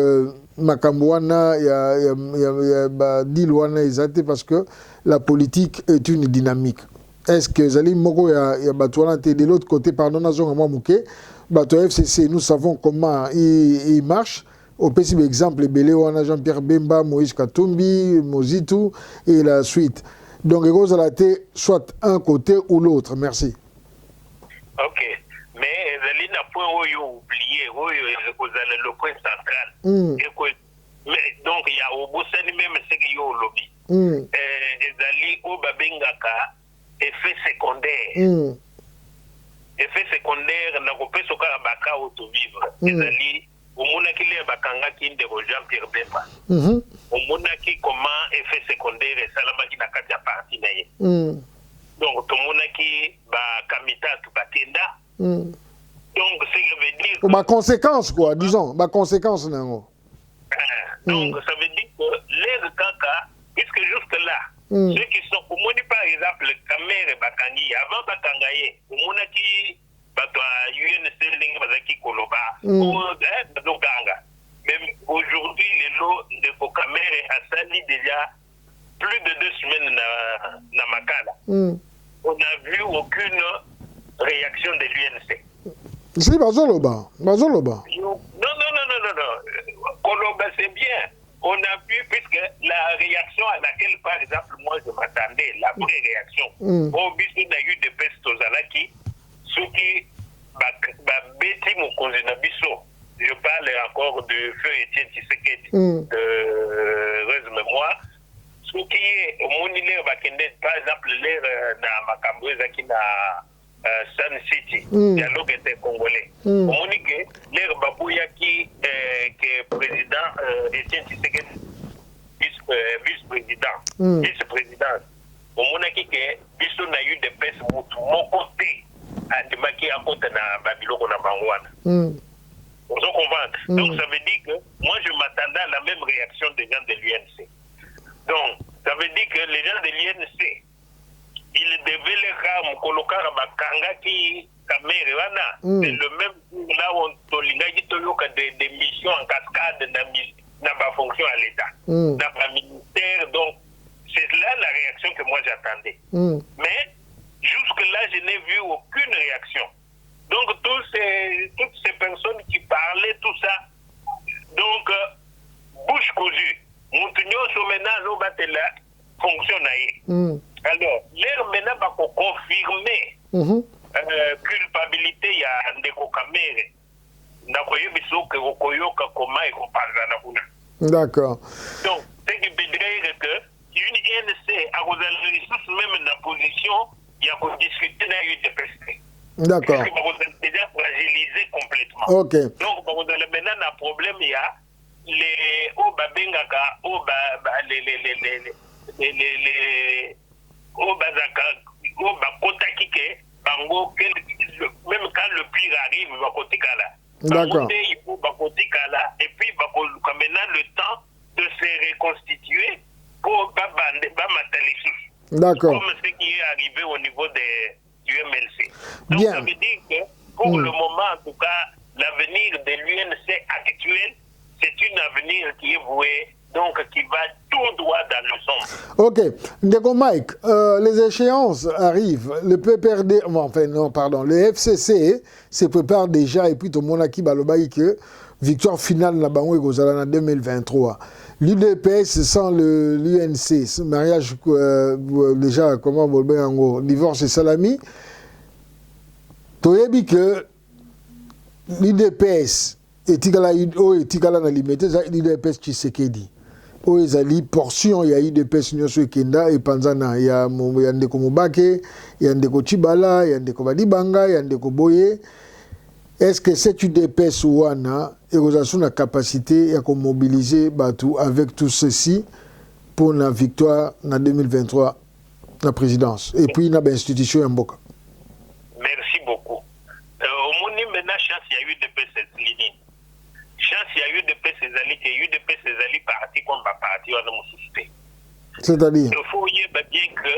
Makambouana, il y a Dilwana Izate parce que la politique est une dynamique. Est-ce que Zali Moko, il y a Batouana de l'autre côté, pardon, Batou FCC, nous savons comment il marche. Au possible exemple, Belé, Jean-Pierre Bemba, Moïse Katumbi, Mozitou et la suite. Donc, il y a soit un côté ou l'autre. Merci. Ok. Mais il n'a pas oublié le point central. Donc, il y a au bout de même ce qu'il y a au lobby. Il au Babengaka, effet secondaire. Effet secondaire, n'a pas ce qu'il y a auto-vivre. Omonaki le bakanga kinde ko Jean-Pierre Bemba. Omonaki comment effet secondaire salamaki na kati ya parti na ye. Donc tomonaki ba kamita tu bakenda. Donc ça veut dire que conséquence quoi, disons, conséquence nango. Donc ça veut dire que les kaka puisque jusque là ceux qui sont omoni par exemple Kamere bakangi avant bakangaye omonaki UNC même aujourd'hui, les lots de Kokamere a sali déjà plus de 2 semaines dans Makala. On n'a vu aucune réaction de l'UNC. Si, Bazoloba. Non. Koloba, c'est bien. On a vu, puisque la réaction à laquelle, par exemple, moi je m'attendais, la vraie réaction, au bisu n'a eu de Pestozalaki, ce qui Betty Mokonzi Nabiso, je parle encore de Feu Étienne Tshisekedi, de heureuse mémoire. Ce qui est au Monilé, par exemple, l'air na Makambouza qui na Sun City, dialogue intercongolais. On dit que l'air babouya qui est président Etienne Tshisekedi vice-président. On dit que biso na eu de pèse mon côté à démarquer à côté na Babylone na Bangwana. On se comprend. Donc ça veut dire que moi je m'attendais à la même réaction des gens de l'UNC. Donc ça veut dire que les gens de l'UNC ils devaient les ramener colocar à Bakanga qui Camerouna. C'est le même jour là où on des missions en cascade n'a pas fonction à l'État, n'a pas ministère. Donc c'est là la réaction que moi j'attendais. Mais jusque-là je n'ai vu aucune réaction. Donc toutes ces personnes qui parlaient tout ça, donc bouche cousue, Moutinho Somena Lobatela fonctionne. Alors, l'air maintenant va confirmer culpabilité il y a Ndeko Kamere. D'accord. Donc, ce qui veut dire que une INC a même la position, il y a discuté dans l'UDPS. D'accord. Parce que vous êtes déjà fragilisé complètement. Ok. Donc, vous avez maintenant un problème, il y a les même quand le pire arrive, il va côté Kala. D'accord. Et puis, maintenant le temps de se reconstituer pour d'accord. Comme ce qui est arrivé au niveau du MLC. Donc, Bien. ça veut dire que pour le moment, en tout cas, l'avenir de l'UNC actuel, c'est un avenir qui est voué, donc qui va tout droit dans le sombre. Ok. Ndeko Mike, les échéances arrivent. Le PPRD, enfin non, pardon, le FCC se prépare déjà et puis tout le monde a qui balobaï que victoire finale na bango et en 2023. L'UDPS sans l'UNC, ce mariage déjà comment vous le en divorce et salami. Toyebi que l'UDPS etikala na limité za l'UDPS Tshisekedi. O ezali portion ya UDPS nyonso ekenda epanzana ya ndeko Mubake, ya ndeko Chibala, ya ndeko Badibanga, ya ndeko Boye. Est-ce que cette UDPS wana ekozala na capacité ya mobiliser Batou avec tout ceci pour la victoire en 2023 la présidence et puis na institution ya mboka? Merci beaucoup. Au monde maintenant chance il y a eu UDPS ligne. Chance il y a eu UDPS ezali parti comme parti wana mususte. C'est-à-dire il faut y bien que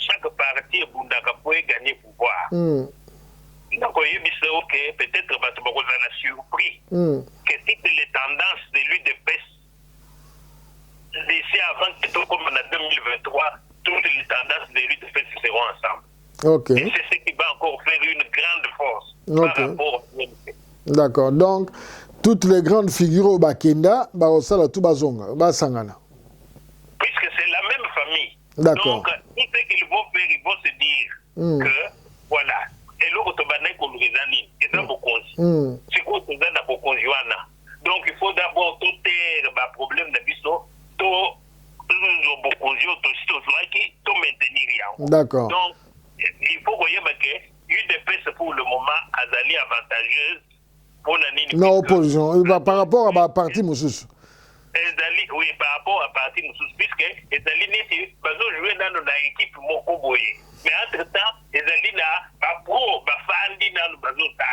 chaque parti bundaka pour gagner pouvoir. Donc, peut-être que vous avez surpris que toutes les tendances de l'UDPS, d'ici avant que tout comme en 2023, toutes les tendances de l'UDPS seront ensemble. Ok. Et c'est ce qui va encore faire une grande force par rapport au UNC. D'accord. Donc, toutes les grandes figures au Bakenda, Barosala tout bazonga, Basangana. Puisque c'est la même famille. D'accord. Donc, tout ce qu'ils vont faire, ils vont se dire que, voilà, et l'autre tobanai qu'on nous résanime, et dans vos congés. C'est quoi que vous avez dans vos congés? Donc, il faut d'abord tout faire, le problème de biso, tout vos congés, tout maintenir rien. D'accord. Donc, il faut voyez que UDPS pour le moment a d'aller avantageuse pour la ligne. Non, opposition. Par rapport à ma partie, Moussous. Oui, par rapport à partie Moussous, puisque les alliés, ils ont joué dans l'équipe Mokoboye. Mais entre-temps, les alliés là, pro, fandi dans le bazooka.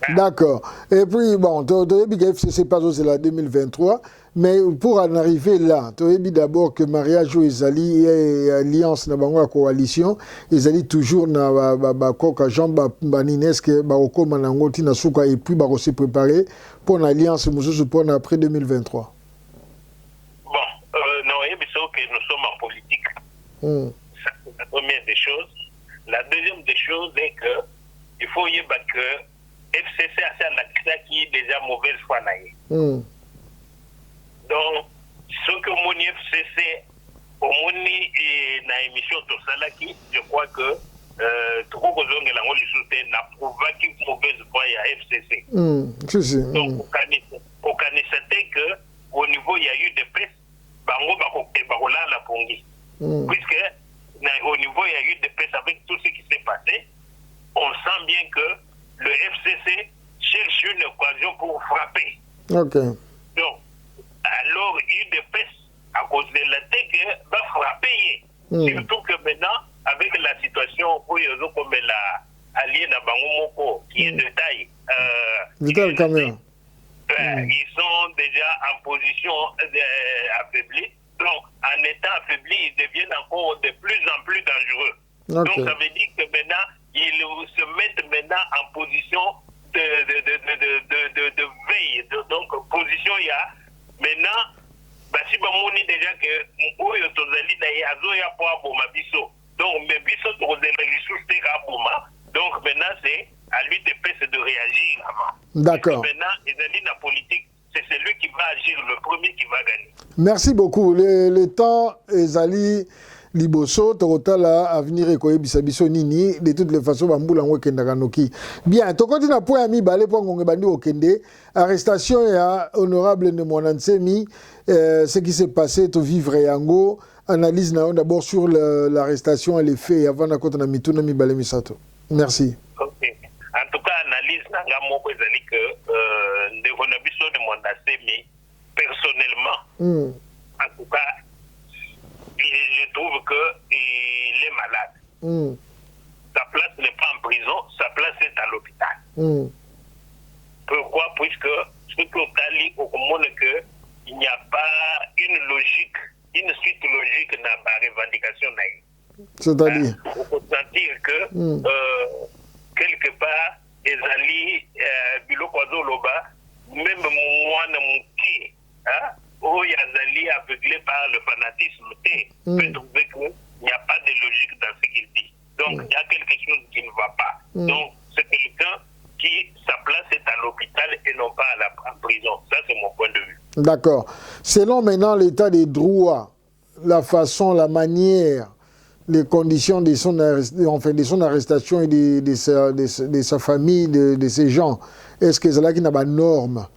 D'accord. Et puis, bon, FCC c'est la 2023. Mais pour en arriver là, tu as dit d'abord que mariage aux alliés et alliance dans la coalition, ils allaient toujours dans la Jean Banineske, Baroko Manangoti, Nasuka, et puis se préparer pour l'alliance pour après 2023. Bon, non, il y que nous sommes en politique. Ça, c'est la première des choses. La deuxième des choses est que il faut y que FCC a fait la qui est déjà mauvaise foi. Donc, ce que mon FCC, au mon émission Tosalaki, je crois que tout le monde n'a prouvé qu'il y a mauvaise foi à FCC. Donc, on connaissait qu'au niveau, il y a eu des presses, la Pongi. Puisque au niveau, il y a eu des presses avec tout ce qui s'est passé. Ok. Donc, alors, UDPS, à cause de la tech, va frapper. Surtout que maintenant, avec la situation où ils ont comme la alliée dans Bangomoko, qui est de taille, Vital Caméra. Ils sont déjà en position affaiblie. Donc, en étant affaiblis, ils deviennent encore de plus en plus dangereux. Okay. Donc, ça veut dire que maintenant, ils se mettent maintenant en position de veille. Donc, position, il y a maintenant, si on dit déjà que Oyo Tozali d'ailleurs, Azoya pour Boma Bisso. Donc, mais Bisso Tozali les sous-stés à Boma. Donc, maintenant, c'est à lui de réagir avant. D'accord. Maintenant, la politique, c'est celui qui va agir, le premier qui va gagner. Merci beaucoup. Le temps, Ezali Liboso, Torotala, Avenir Ekoye Bisabiso Nini, de toutes les façons, Bamboula Nwekenda Kanoki. Bien, Tokoti na po yami, Bale po Ngongebandi Okende, arrestation ya honorable de Mwanansemi, ce qui s'est passé, to vivre yango, analyse d'abord sur l'arrestation et les faits, avant d'akota na mituna mi Bale Misato. Merci. Ok. En tout cas, analyse nanga moko ezali que ndeko na biso de Mwanansemi personnellement, en tout cas, je trouve qu'il est malade. Sa place n'est pas en prison, sa place est à l'hôpital. Pourquoi? Puisque ce qu'on au monde qu'il n'y a pas une logique, une suite logique dans la revendication. C'est-à-dire on peut sentir que quelque part, Ezali, Bilokwazo Loba, même moi, Mouki, où Yazali aveuglé par le fanatisme, peut trouver qu'il n'y a pas de logique dans ce qu'il dit. Donc, il y a quelque chose qui ne va pas. Donc, c'est quelqu'un qui, sa place est à l'hôpital et non pas en prison. Ça, c'est mon point de vue. D'accord. Selon maintenant l'état des droits, la façon, la manière, les conditions de son arrestation et de sa famille, de ses gens, est-ce que c'est là qu'il n'y a pas de normes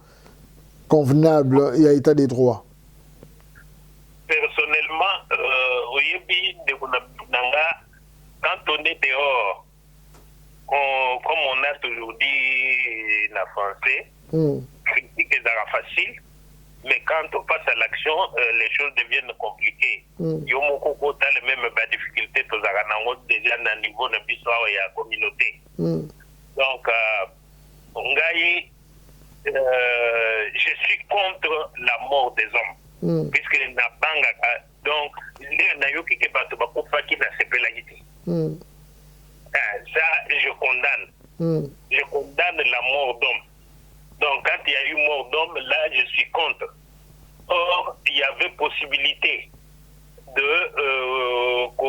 convenables et à état des droits? Personnellement, quand on est dehors, comme on a toujours dit en français, critique est facile, mais quand on passe à l'action, les choses deviennent compliquées. Yomoko a les mêmes difficultés déjà dans le niveau de l'histoire et la communauté. Donc, je suis contre la mort des hommes. Puisque n'a pas donc, il y a qui ça, je condamne. Je condamne la mort d'homme. Donc, quand il y a eu mort d'homme, là, je suis contre. Or, il y avait possibilité de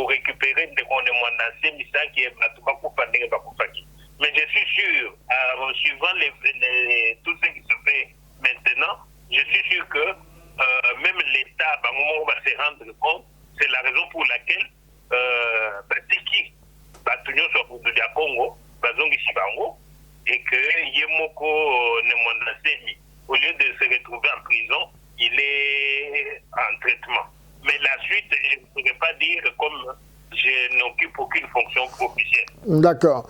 récupérer des condamnations d'anciens missions qui est mais je suis sûr, en suivant tout ce qui se fait maintenant, je suis sûr que même l'État, au moment où on va se rendre compte, c'est la raison pour laquelle Batiki, Batunion soit pour le Congo, Bazongi Sibango, et que Yemoko Nemondasemi, au lieu de se retrouver en prison, il est en traitement. Mais la suite, je ne pourrais pas dire comme je n'occupe aucune fonction officielle. D'accord.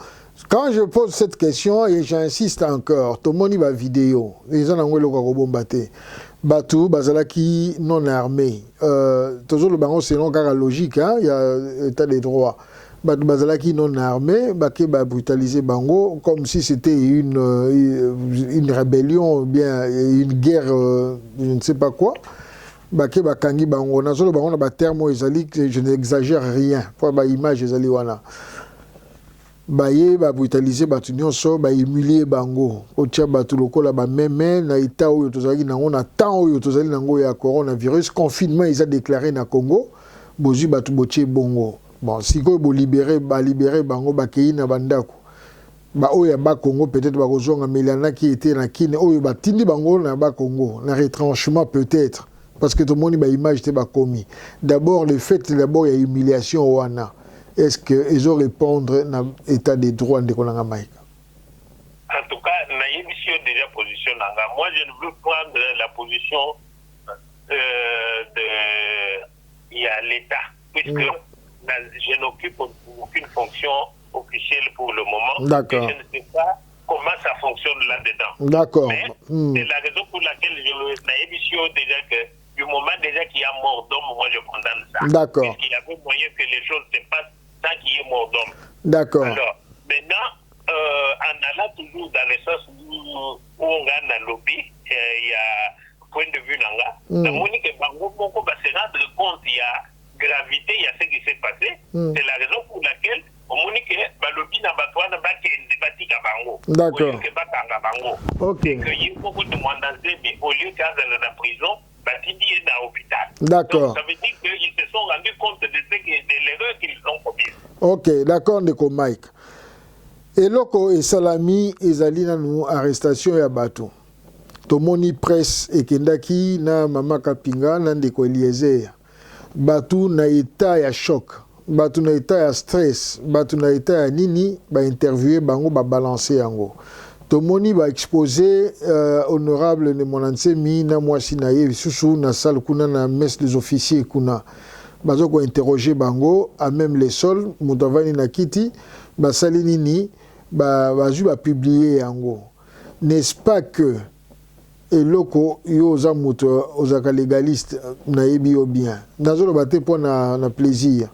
Quand je pose cette question, et j'insiste encore, tout le monde va vidéo, les gens ont le Batou, Bazalaki non armé. Toujours le baron, c'est non car logique, hein, il y a état des droits. Bazalaki non armé, Baké va brutaliser Bango comme si c'était une rébellion, ou bien une guerre, je ne sais pas quoi. Baké Bakangi Bango, Nazo le baron a terme je n'exagère rien, pour la image Ezali wana. Baye ba brutaliser batu nyonso ba humilier bango otia batu lokola ba meme na ita oyo tozali nango na temps oyo tozali nango ya coronavirus confinement ils a déclaré na Congo bozi batu botie bongo bon siko bo libérer bango ba kei na bandako ba oyo ba Congo peut-être ba kozonga melana qui était na kine oyo ba tindi bango na ba Congo na retranchement peut-être parce que tout le monde ba image te ba commis d'abord le fait d'abord il y a humiliation wana. Est-ce qu'ils ont répondre dans l'état des droits de Konanga Maïka? En tout cas, je suis déjà positionné. Moi, je ne veux prendre la position il y a l'État, puisque je n'occupe aucune fonction officielle pour le moment. D'accord. Je ne sais pas comment ça fonctionne là-dedans. D'accord. Mais c'est la raison pour laquelle je n'ai émission déjà que du moment déjà qu'il y a mort d'homme, moi je condamne ça. D'accord. Puisqu'il y avait moyen que les choses se passent sans qu'il y ait mort d'homme. D'accord. Alors, maintenant, en allant toujours dans le sens où on gagne dans lobby, il y a point de vue là, la Monique Bango va se rendre compte, il y a gravité, il y a ce qui s'est passé. C'est la raison pour laquelle Monique lobby n'a pas toi n'a pas débattu à Bango. D'accord. Ok. Que il faut que demander, mais au lieu qu'à dans la prison, Batidi est dans l'hôpital. D'accord. Donc ça veut dire qu'ils se sont rendus compte de l'erreur qu'ils ont commise. Ok, d'accord, Ndeko Mike. Eloko et Salami ezali nanu arrestation ya bato. Tomoni presse ekendaki na mama Kapinga na Ndeko Eliezer. Batu na état ya choc, batu na état ya stress, batu na état ya nini ba interviewer bango ba balancer yango. Tomoni ba exposer honorable ne Monansemi na mwasi na ye susu na salle kuna na messe des officiers kuna. Bazo ko interroger bango à même les sols mutavani na kiti ba sali nini bazu ba publier yango. N'est-ce pas que eloko yo oza moto ozaka légaliste na yebi yo bien nazolo bate po na plaisir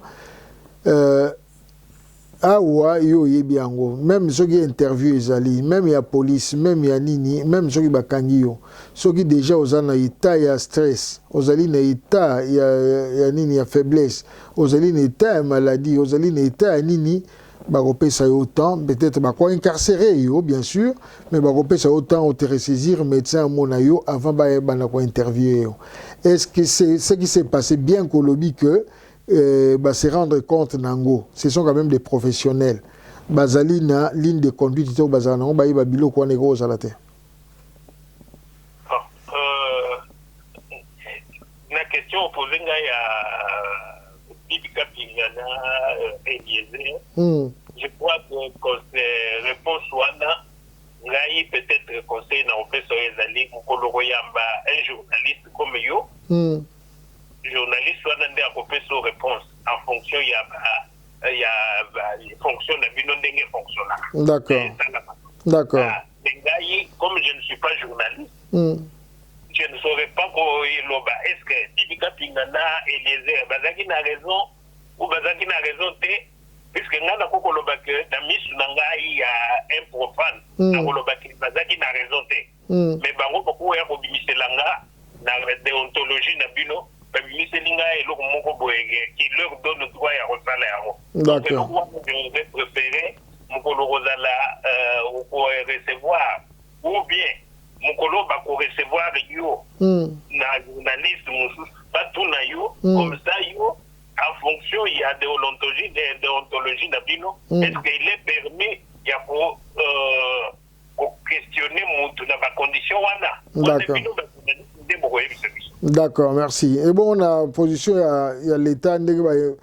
awa yo yebi yango même soki interview ezali même ya police même ya nini même soki bakangi yo soki déjà oza na état ya stress ozali na état ya nini ya faiblesse ozali na état ya maladie ozali na état ya nini bakopesa yo autant peut-être bako incarcéré yo bien sûr mais bakopesa autant au te ressaisir médecin mona yo avant bana ko interviewer yo. Est-ce que c'est ce qui s'est passé bien qu'au lobby que se rendre compte nango ce sont quand même des professionnels bazali na ligne de conduite to bazana nango ba yeba biloko wana ko zala te. La question posée à Bibi Kapingana Eliezer, je crois que réponse wana ngai peut-être conseil na professeur Ezali Mukolo Yamba, un journaliste comme yo, journaliste wana nde professeur réponse en fonction il y a fonction de bino ndenge fonctionna. D'accord. D'accord. Ngai comme je ne suis pas journaliste, je ne saurais pas est-ce que Bibi Kapingana Eliezer bazaki na raison ou bazaki na raison te puisque ngana kokoloba que na misu na ngai ya un profane na koloba que bazaki na raison te mais bango beaucoup ya kobimisela nga na déontologie na bino babimiseli nga eloko moko boyege qui leur donne droit ya kosala yango. D'accord. Je préférer mokolo kozala recevoir ou bien mokolo bako recevoir yo na journaliste mususu batu na yo comme ça yo en fonction il y a déontologie na bino est-ce qu'il est permis ya ko questionner mutu na ba condition wana. D'accord. D'accord, merci. Et bon on a position il y a l'état ndenge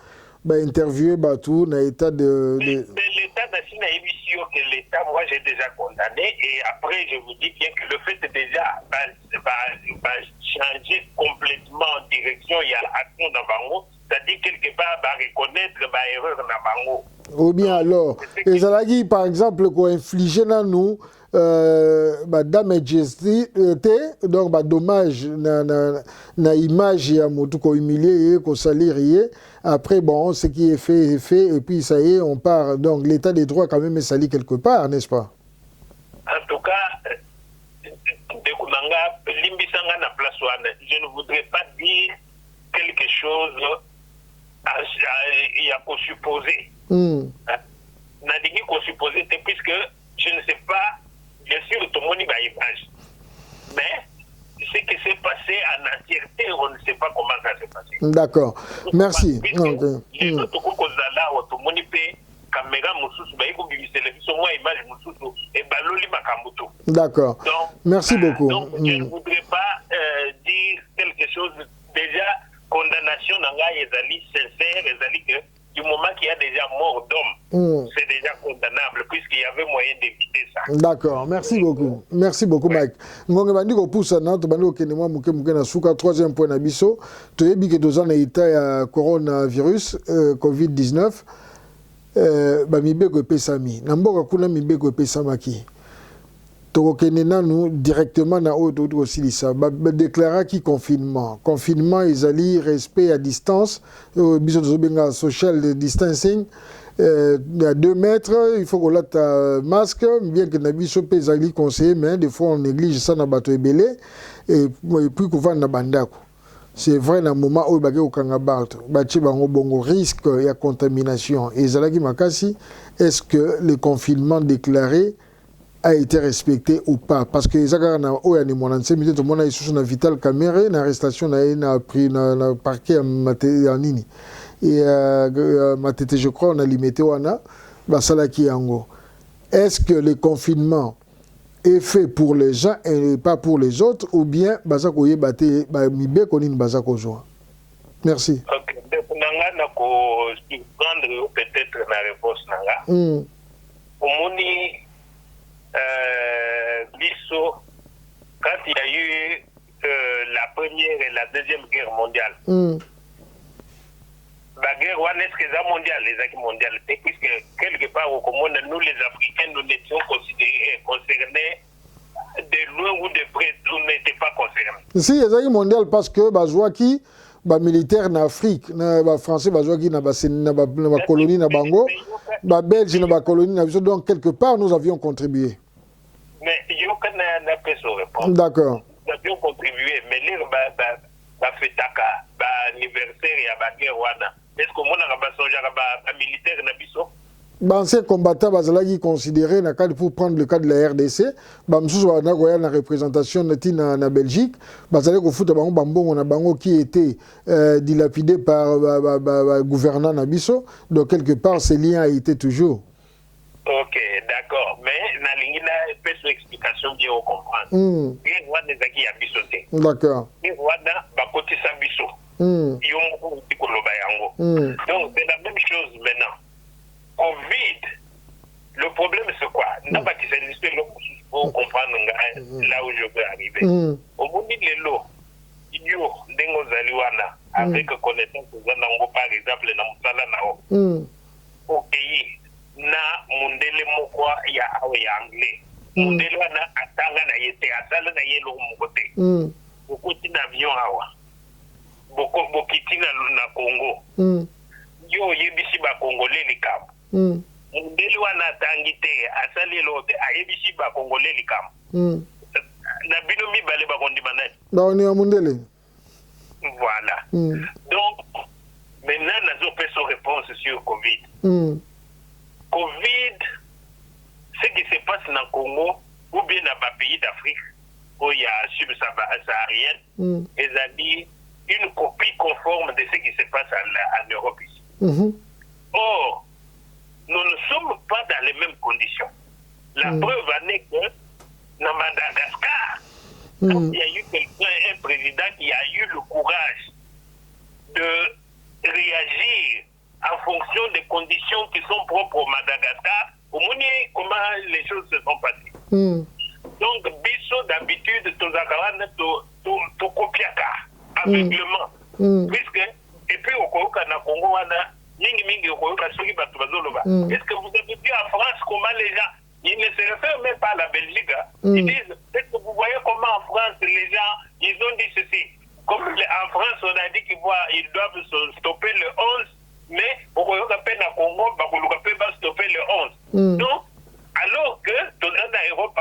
ba interviewer batu na état de l'état d'Assina émission que l'état moi j'ai déjà condamné et après je vous dis bien que le fait déjà va changer complètement en direction il y a action dans Bango c'est-à-dire quelque part va reconnaître va erreur dans Bango ou bien alors et ça dit par exemple qu'on infliger dans nous damage donc dommage na image ya motu ko humilier ko salir après bon ce qui est fait et puis ça y est on part donc l'état des droits quand même est sali quelque part n'est-ce pas? En tout cas dekunanga limbisanga na place wana je ne voudrais pas dire quelque chose il y a qu'on supposer na dingi qu'on supposer puisque je ne sais pas. Bien sûr, tout le monde y va image. Mais ce qui s'est passé en entièreté, on ne sait pas comment ça s'est passé. D'accord. Merci. D'accord. Merci beaucoup. Donc, je ne voudrais pas dire quelque chose. Déjà, condamnation dans les sincère, que du moment qu'il y a déjà mort d'homme, c'est déjà condamnable puisqu'il y avait moyen d'éviter ça. D'accord, merci beaucoup. Merci beaucoup, Mike. Ngonge bandi ko poussa na to bandi ko kene mwa muke na suka troisième point na biso to yebi ke dozana ita ya coronavirus COVID-19 ba mibeko epesami. Na mboka kuna mibeko epesamaki. tokokende nanu directement na oyo toti kosilisa badéclaraki confinement ezali respect à distance biso tozobenga social distancing à 2 mètres il faut kolata masque bien que na biso mpe ezali conseillé mais des fois on néglige ça na bato ebele et puis kovanda na bandako. C'est vrai, dans le moment où il y a un risque de contamination. Et Zalaki Makasi, est-ce que le confinement déclaré a été respecté ou pas? Parce que les gens qui ont été vital caméra, l'arrestation a pris le parquet en Nini. Et je crois qu'on a limité Wana, Salaki Yango. Est-ce que le confinement est fait pour les gens et pas pour les autres, ou bien Bazakoye Bate Mibe Konin Bazakozoa? Merci. Ok, donc Nanga Nako surprendre peut-être la réponse Nanga. Omoni Bisso, quand il y a eu la première et la deuxième guerre mondiale, la guerre est-ce que c'est mondiale, les acquis mondiales, c'est puisque quelque part au Comore, nous les Africains, nous étions concernés de loin ou de près, nous n'étions pas concernés. Si, les acquis mondiales, parce que Bazouaki, militaire en Afrique, les Français, Bazouaki, na colonie, na Bango, les Belges, na colonie, donc quelque part, nous avions contribué. Mais il y a une personne répondre. D'accord. Nous avions contribué, mais les fêtaka, l'anniversaire et la guerre, est-ce que mon militaire na biso? Ces combattants bazalaki considéré pour prendre le cas de la RDC, la représentation na Belgique, bazalaki foot bango qui était dilapidé par gouvernant na biso, donc quelque part ces liens a été toujours. Ok, d'accord, mais na lingina peut une explication bien au comprendre. Et roi des aki ya biso te. D'accord. Et roi da bakoti sa biso. Donc c'est la même chose maintenant. Covid, le problème c'est quoi? N'a pas qui s'existe pour comprendre là où je veux arriver. Au bout de l'eau, il y a des zaliwana avec connaissance par exemple dans Moussala Nao. Au pays, na mundele mokwa ya awe ya anglais. Mundele wana atanga na yete asala na yelo mukote. Bokoti na avion awa. Bokiti na Congo. Yo yebisi ba Congolais likam. Mundele wana atangite asali lote ayebisi ba Congolais likam. Na bino mibale ba kondimana. Ba oni ya mundele. Voilà. Donc maintenant nous avons son réponse sur Covid. Covid, ce qui se passe dans le Congo ou bien dans les pays d'Afrique où il y a subsaharienne, c'est-à-dire une copie conforme de ce qui se passe en Europe ici. Or, nous ne sommes pas dans les mêmes conditions. La preuve en est que dans Madagascar, il y a eu un président qui a eu le courage de réagir en fonction des conditions qui sont propres au Madagascar, au Mouni, comment les choses se sont passées. Donc, biso d'habitude, tout copiaka, aveuglement. Puisque, et puis au Congo, mingi est-ce que vous avez vu en France comment les gens, ils ne se réfèrent même pas à la Belgique, ils disent, est-ce que vous voyez comment en France les gens, ils ont dit ceci. Comme en France, on a dit qu'ils doivent se stopper le 11, mais au Congo, va stopper le 11. Donc, alors que dans l'Europe,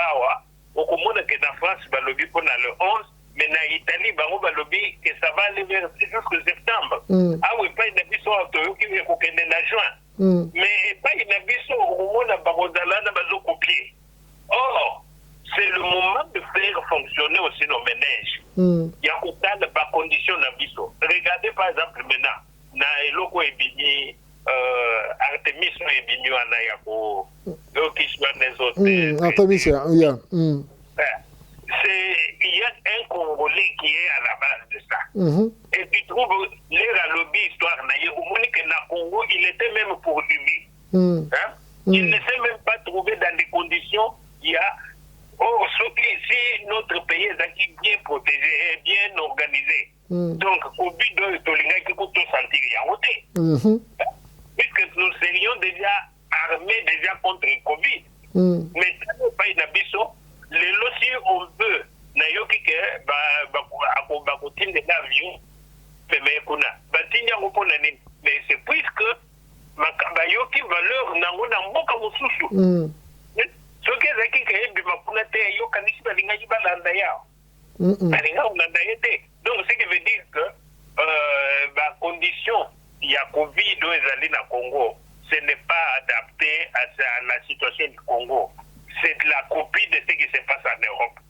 au Congo, que en France, pour le 11, mais en Italie, que ça va aller vers jusqu'en septembre. Ah oui, pas une abisso qui vient en juin. Mais pas une abisso au Congo, on copier. Or, c'est le moment de faire fonctionner aussi nos ménages. Il y a autant de conditions d'abisso. Regardez par exemple maintenant. Na eloko ebini Artemis no ebini wana ya ko qui soit des autres Artemis yeah. C'est il y a un Congolais qui est à la base de ça. Et tu trouves les lobby histoire na ye que na Congo il était même pour lui. Il ne s'est même pas trouvé dans des conditions il y a si notre pays est bien protégé et bien organisé. Donc, au but de Tolinga qui coûte sentir Yaoté. Puisque nous serions déjà armés déjà contre le Covid. Mais ça n'est pas une abisso. Les yo kanisi balinga balanda yao. Balinga ulanda yete. Donc ce qui veut dire que la condition il y a Covid aux alliés na Congo, ce n'est pas adapté à la situation du Congo. C'est la copie de ce qui se passe en Europe.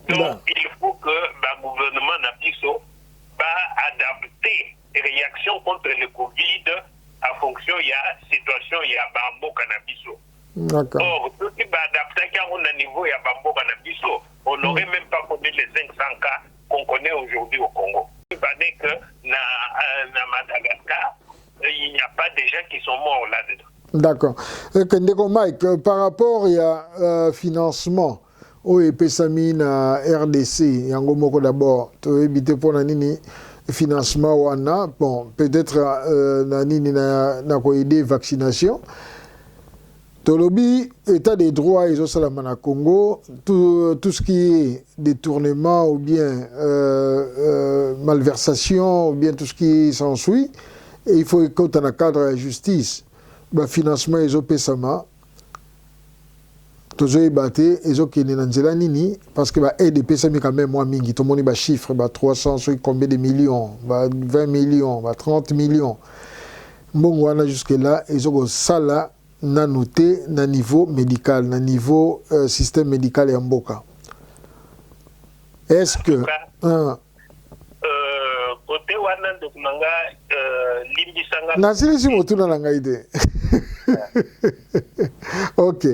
Donc il faut que le gouvernement Nabiso va adapter les réactions contre le Covid en fonction de la situation il y a Bambo Canabiso. Or, tout ce qui va adapter à un niveau il y a Bambo Canabiso, on n'aurait même pas connu les 500 cas qu'on connaît aujourd'hui au Congo. Il fallait que dans Madagascar, il n'y a pas de gens qui sont morts là-dedans. D'accord. Ndeko Mike, par rapport à financement, au EPSAMI na RDC, yango moko d'abord, to éviter pour nani financement wana, bon, peut-être nani na ko aider vaccination. Tolobi, état des droits et salama na Congo, tout ce qui est détournement ou bien malversation ou bien tout ce qui s'ensuit, et il faut que dans le cadre de la justice, le financement et l'OPSAMA, toujours ébatté, et ce qui est dans nini, parce que l'aide des PSAMI quand même moins mingi, tout le monde a chiffre, 300, combien de millions, 20 millions, 30 millions. Bon, voilà jusque-là, et ce ça là, na noté na niveau médical, na niveau système médical et mboka. Est-ce que côté wana dokumanga limbisanga na silisi motuna na ngai de OK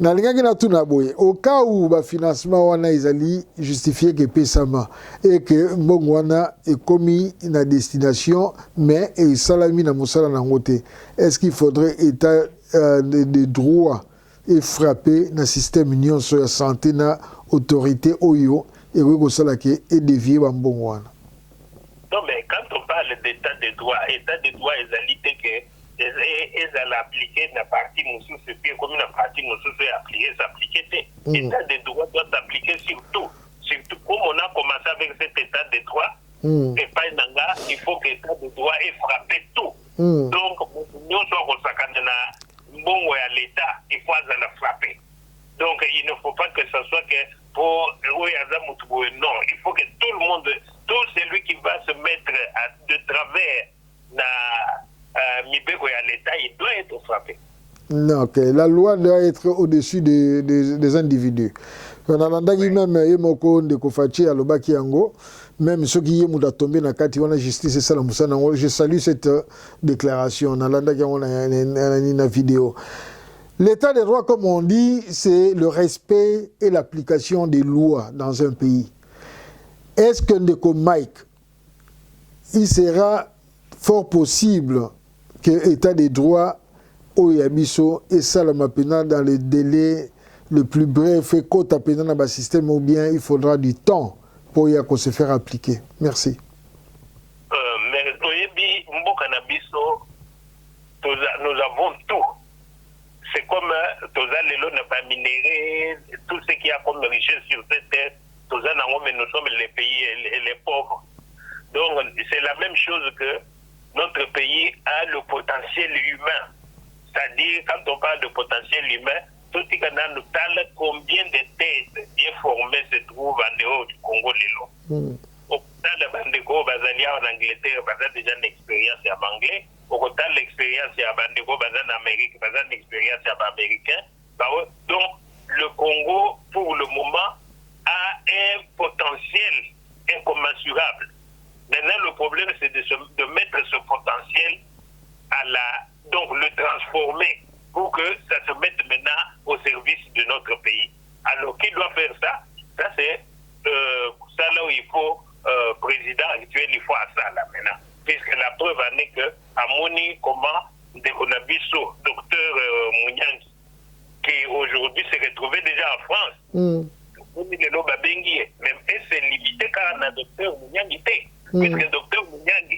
na lingaki na tuna boye au cas où ba financement wana ezali justifié que pesama et que mbongo wana est commis na destination mais et salami na musala na ngote, est-ce qu'il faudrait état de droit et frapper dans le système union sur la santé na autorité oyo et oui ça là qui est dévié bambongo wana. Non, mais quand on parle d'état de droit est alité que ils allaient appliquer la partie moussou, c'est puis comme la partie moussou c'est appliqué, s'appliquer. L'état de droit doit s'appliquer surtout comme on a commencé avec cet état de droit, et pas il faut que l'état de droit ait frappé tout. Donc, nous sommes au Sakandana, bon à l'état, il faut la frapper. Donc, il ne faut pas que ce soit que pour non, il faut que tout le monde, tout celui qui va se mettre de travers à l'État, il doit être frappé. Non, ok. La loi doit être au-dessus des individus. On a même Yemoko de Kofachi à Lobaki Yango, même ceux qui sont tombés dans la carte, on a justice et ça. Je salue cette déclaration. On a une vidéo. L'état des droits, comme on dit, c'est le respect et l'application des lois dans un pays. Est-ce que Ndeko Mike, il sera fort possible que l'état des droits au Yabiso et ça dans le délai le plus bref et côte à pénal dans le système ou bien il faudra du temps pour se faire appliquer? Merci. Mais nous avons tout. C'est comme Toza Lelo n'a pas minéré, tout ce qu'il y a comme richesse sur cette terre, Toza Nango, mais nous sommes les pays et les pauvres. Donc c'est la même chose que notre pays a le potentiel humain. C'est-à-dire, quand on parle de potentiel humain, tout ce qu'on a nous parle combien de têtes bien formées se trouvent en dehors du Congo Lelo. Au total de Bandeko, Bazalia en Angleterre, Bazal déjà une expérience en anglais. Au total, l'expérience à Bandeko, Bazal en Amérique, Bazal une expérience en américain. Donc, le Congo, pour le moment, a un potentiel incommensurable. Maintenant, le problème, c'est de mettre ce potentiel donc le transformer pour que ça se mette maintenant au service de notre pays. Alors, qui doit faire ça? Ça, c'est ça là où il faut, président actuel, il faut à ça là maintenant. Puisque la preuve en est que, à Moni, comment, Dekonabiso, docteur Mouniang, qui aujourd'hui s'est retrouvé déjà en France, même c'est limité car on a docteur Mouniang. Puisque le docteur Mouniang,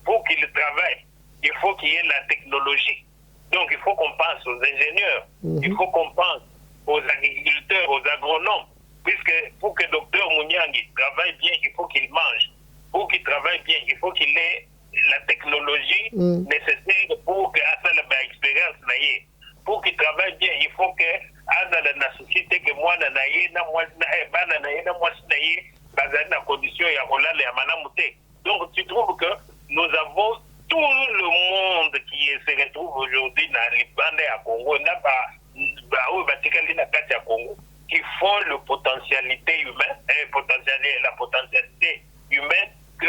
pour qu'il travaille, il faut qu'il y ait la technologie. Donc il faut qu'on pense aux ingénieurs, il faut qu'on pense aux agriculteurs, aux agronomes. Puisque pour que le docteur Mouniang travaille bien, il faut qu'il mange. Pour qu'il travaille bien, il faut qu'il ait la technologie nécessaire pour qu'il ait l'expérience. Pour qu'il travaille bien, il faut que dans la société que moi, ye na mwasi na bana na ye na mwasi na ye bazali na condition ya kolala ya malamu te. Donc tu trouves que nous avons tout le monde qui se retrouve aujourd'hui dans les bandes à Congo, qui font la potentialité humaine, que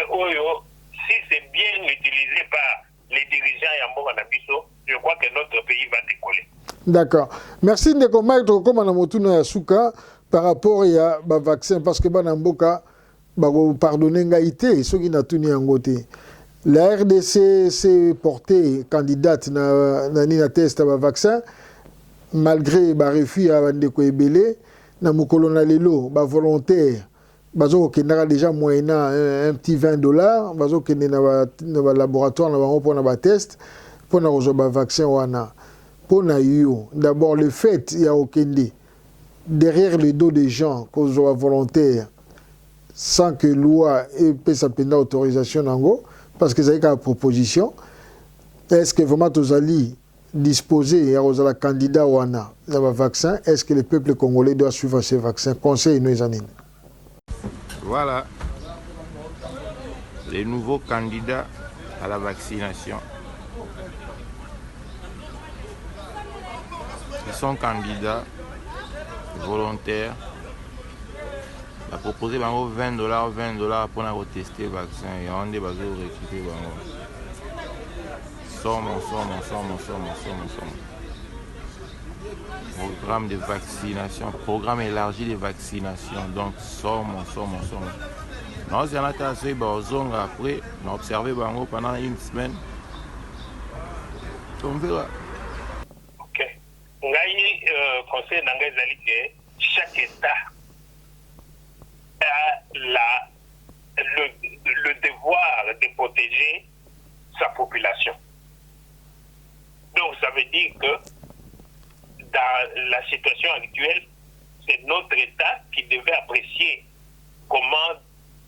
si c'est bien utilisé par les dirigeants Yambo Nabiso, je crois que notre pays va décoller. D'accord. Merci Ndeko Mike comme on a motuno ya suka par rapport à ba vaccin parce que banamboka ba pardonner ngaité ceux qui n'a tuni ngoté. La RDC s'est portée candidate na test à vaccin malgré ba refus à Ndeko Ebele na mukolo na lelo ba volontaire bazo kendaka déjà moyennant un petit $20 bazo kende na laboratoire na bango pour na ba test pour na ba vaccin wana pour na yo d'abord le fait il y a okende derrière le dos des gens qu'on soit volontaire sans que loi ait sa autorisation nango parce que c'est une proposition. Est-ce que vraiment tous allez disposer à la candidat ou à un vaccin? Est-ce que le peuple congolais doit suivre ces vaccins? Conseil nous années. Voilà les nouveaux candidats à la vaccination. Ils sont candidats volontaires. On a proposé $20 pour tester le vaccin et on a récupéré. Somme. Programme de vaccination, programme élargi de vaccination. Donc, somme. Non, c'est un attaché, après, on a observé pendant une semaine. On verra. Ok. Conseil d'engagement que chaque État a le devoir de protéger sa population. Donc ça veut dire que dans la situation actuelle, c'est notre État qui devait apprécier comment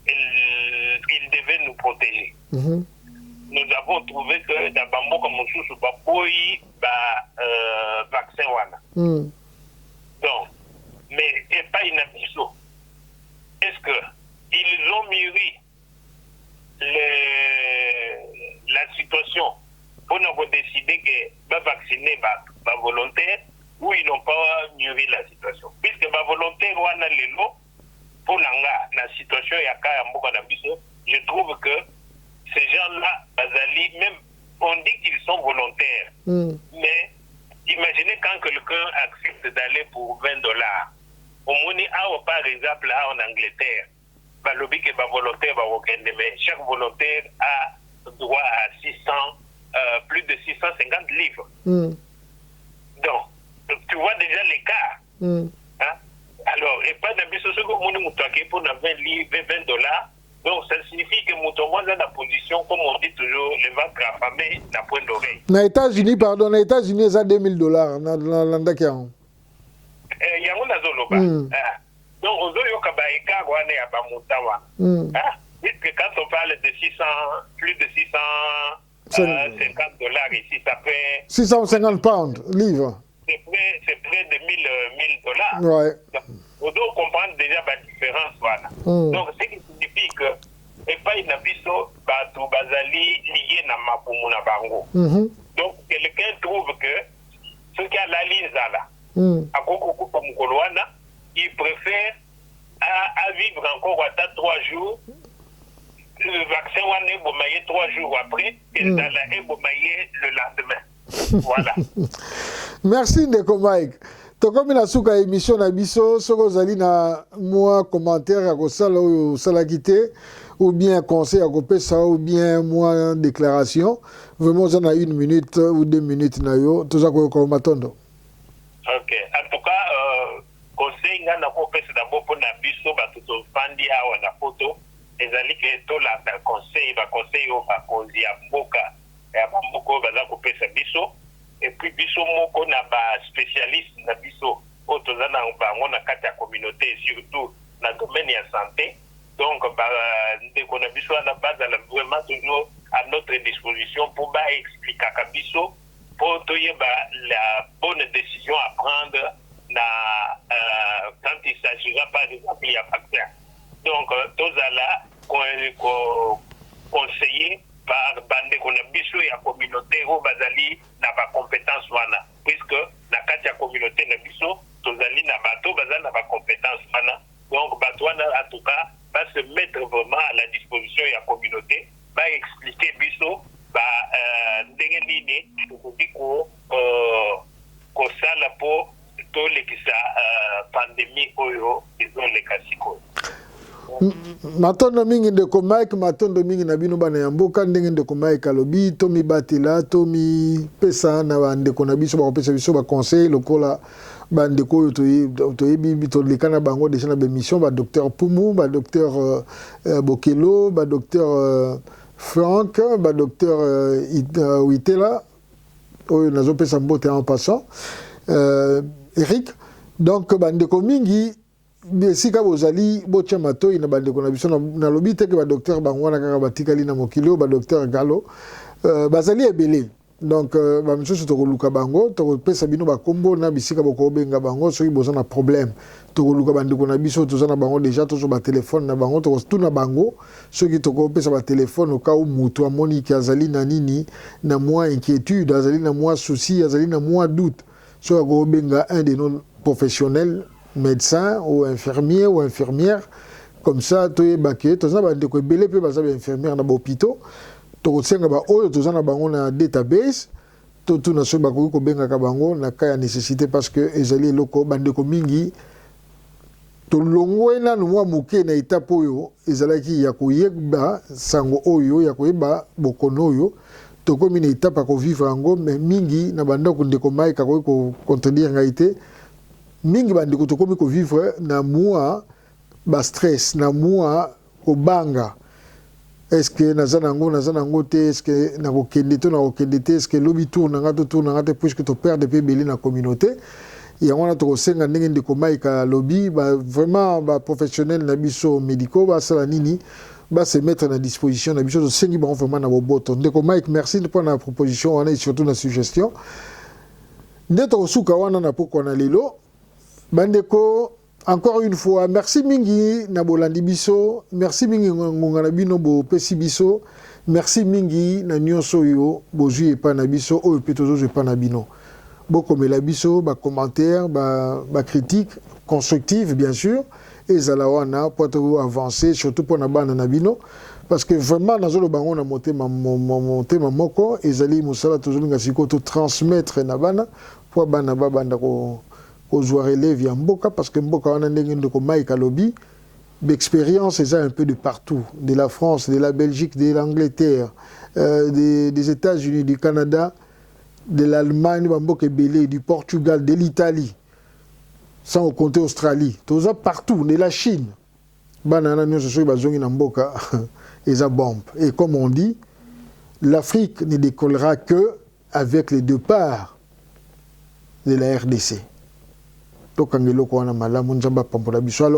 il devait nous protéger. Nous avons trouvé que dans Bambo comme Moussous, vaccin wana. Donc, mais et pas une abisso. Est-ce qu'ils ont mûri la situation pour nous décider que va vacciner va volontaire ou ils n'ont pas mûri la situation? Puisque va volontaire ou lelo pour la situation je trouve que ces gens-là, Bazali, même on dit qu'ils sont volontaires, mais imaginez quand quelqu'un accepte d'aller pour $20. Au moins, par exemple, là en Angleterre, lobby que volontaire va mais chaque volontaire a droit à plus de 650 livres. Donc, tu vois déjà l'écart. Hein? Alors, et pas d'habitude, ce que vous pour $20. Donc, ça signifie que Moutongo est dans la position, comme on dit toujours, le ventre affamé n'a point d'oreille. Aux États-Unis, pardon, aux États-Unis, ça $2000 dans l'Andakian. Il y a un azoloba. Donc, on doit puisque quand on parle de plus de $650 ici, ça fait 650 pounds, livres. C'est près de $1000. Ouais. On doit comprendre déjà la différence. Voilà. Donc, ce qui signifie que et pas une abisso, bazali lié na mapumu na bango. Donc, quelqu'un trouve que ce qui a la lise là, il préfère à vivre encore à 3 jours. Le vaccin est bomaillé 3 jours après et est bomaillé le lendemain. Voilà. Merci Ndeko Mike. Tokomi na suka émission na biso soko zali na moi commentaire ya kosala oyo osalaki te ou bien conseil à kopesa ou bien moi déclaration vraiment ça na 1 minute ou 2 minutes na yo toza koyoka matondo. Ok, en tout cas conseil nga na kopesa d'abord pour na biso batuto fandi awa na photo ezali ke to la conseil au bakonzi ya mboka ya bamboko baza kopesa biso. Et puis biso moko na ba spécialiste na biso otoza na bango na kati ya communauté surtout na domaine ya santé. Donc ndeko na biso na base vraiment toujours à notre disposition pour expliquer à biso pour toyeba la bonne décision à prendre quand il s'agit communauté na biso tozali na bato baza na ba compétence wana donc bato wana en tout cas va se mettre vraiment à la disposition ya communauté va expliquer biso ba ndenge nini tokoki kosala po tolekisa pandémie oyo ezoleka sikoyo. Matondo mingi ndeko Mike, matondo mingi na bino bana ya mboka ndenge ndeko Mike alobi to mibatela to mi pesa na bandeko na biso bakopesa biso ba conseil lokola bandeko oyo toyebi tolekana bango déjà na bémission ba docteur Pumu, ba docteur Bokelo, ba docteur Franck, ba docteur Witela oyo nazopesa mbote en passant Eric. Donc bandeko mingi besika bozali botia matoi na bandeko na biso na lobi te ke ba docteur bangwana kaka batikali na mokilo ba docteur Gallo bazali ebele. Donc ba misusu tokoluka bango tokopesa bino bakombo na bisika bokobenga bango soki boza na problème tokoluka bandeko na biso toza na bango déjà tozo ba téléphone na bango tokotuna bango soki tokopesa ba téléphone au cas où mutu amoni ki azali na nini na moi inquiétude azali na moi souci azali na moi doute so akobenga un de nos professionnels médecin ou infirmier ou infirmière comme ça toye baké toza ba ndeko ebele pe baza ba infirmière na hôpitaux tokosenga ba oyo toza na bango na database to tuna so ba ko benga ka bango na ka ya nécessité parce que ezali loko bandeko mingi to longwena no mwa muke na étape oyo ezalaki ya koyeba sango oyo ya koyeba bokono oyo to komi na étape ko vivre ango mais mingi na bandako ndeko Mike ko contredire ngaité mingi bandeko to komi ko vivre na moi ba stress na moi ko banga. Est-ce que nazanango te est-ce que na kokende te est-ce que lobi tourna ngate puisque to perd de belé na communauté et on a to senga ndenge ndeko Mike lobby ba vraiment ba professionnel na biso médicaux ba sala nini ba se mettre à disposition na biso to sengi ba vraiment na boboto ndeko Mike merci pour la proposition on a surtout la suggestion ndeto suka wana na poko na lelo bandeko. Encore une fois, merci mingi na bolandi biso, merci mingi ngonga na bino bo pesi biso, merci mingi na nyonso yo bozui epa na biso oyo pe tozo epa na bino. Bo komela biso ba commentaire, ba critique constructive bien sûr et zala wana pour avancer surtout pour na bana na bino parce que vraiment nazolo bango na monter ma moko ezali musala tozo linga siko to transmettre na bana pour bana banda ko aux élèves ya mboka parce que mboka wana ndenge ndeko Mike alobi d'expérience c'est un peu de partout de la France de la Belgique de l'Angleterre des États-Unis du Canada de l'Allemagne mboka belé du Portugal de l'Italie sans compter Australie tout ça partout de la Chine banana nyonso so bazongi na mboka eza bombe et comme on dit l'Afrique ne décollera que avec les deux parts de la RDC. Alors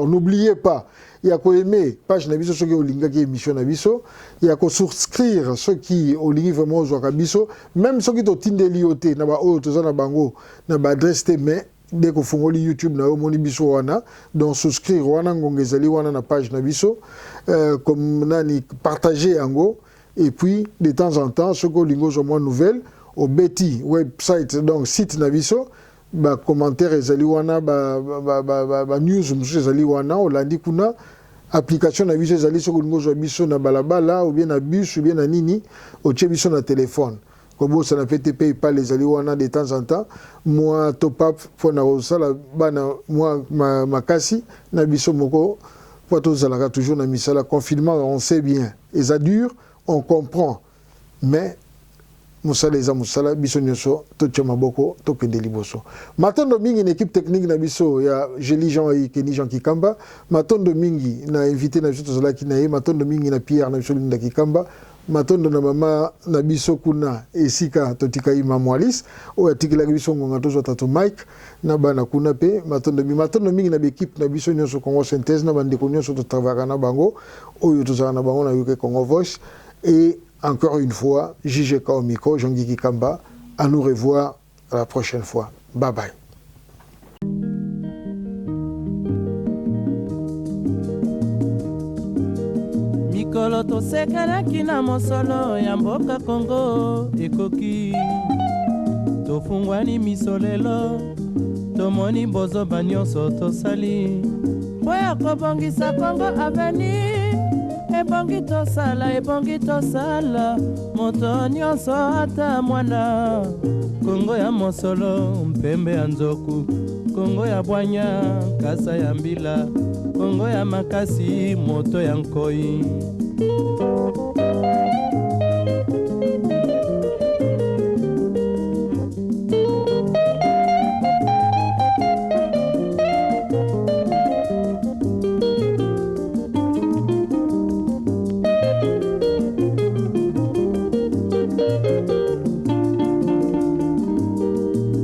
n'oubliez pas, il y a qu'à aimer page Nabiso, ceux qui ont l'ingaki émission Nabiso, il y a qu'à souscrire ceux qui ont l'ingaki vraiment aux Wakabiso, même ceux qui ont tindé l'IoT, n'aba oh tout ça na bango, n'aba adresse mais dès qu'on fait YouTube na omoni biso wana, donc souscrire wana ngongezali wana na page Nabiso, comme nani partager ango, et puis de temps en temps ceux qui ont l'ingaki moins nouvelles, au Betty website donc site Nabiso. Ba commentaire ezali wana ba news musu ezali wana olandi kuna application na biso ezali soko ngozo biso na balabala ou bien na bus ou bien na nini otie biso na téléphone kobo ça na fait PayPal ezali wana de temps en temps moi top up pour na osala bana moi makasi na biso moko pour tous zalaka toujours na misala confinement on sait bien et ça dure on comprend mais musala eza musala biso nyonso totia maboko tokende liboso matondo mingi na équipe technique na biso ya Jeli Jean et Kenny Jean Kikamba matondo mingi na invité na biso tozalaki na ye matondo mingi na Pierre na biso Linda Kikamba matondo na mama na biso kuna esika totika ima Mwalis oyo atikilaki biso ngonga tozo tato Mike na bana kuna pe matondo mingi na équipe na biso nyonso Congo Synthèse na bandeko nyonso to travailler na bango oyo tozala na bango na yoke Congo Voice et encore une fois, JGK au micro, Jean-Guy Kikamba. À nous revoir à la prochaine fois. Bye bye. Mikolo tosekanaki na mosolo ya mboka Congo ekoki tofungwani misolelo tomoni bozoba nyonso tosali mpo ya kobongisa Kongo Avenir. Ebongi tosala moto nyonso ata mwana. Kongo ya mosolo mpembe ya nzoku, Kongo ya bwanya kasa ya mbila, Kongo ya makasi moto ya nkoi.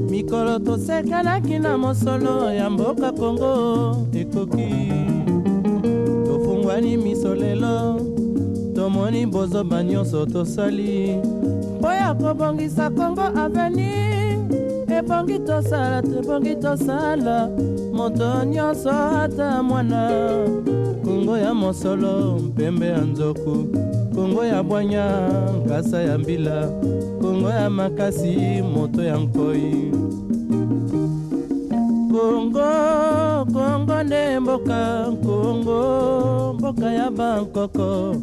Mikolo tosekanaki na mosolo ya mboka Kongo ekoki, tofungwani miso lelo tomoni bozoba nyonso tosali mpo ya kobongisa Kongo Avenir. Ebongi tosala moto nyonso ata mwana. Kongo ya mosolo mpembe ya nzoku, Kongo ya bwanya kasa ya mbila, Kongo ya makasi moto ya nkoi. Kongo nde mboka, Kongo mboka ya bankoko.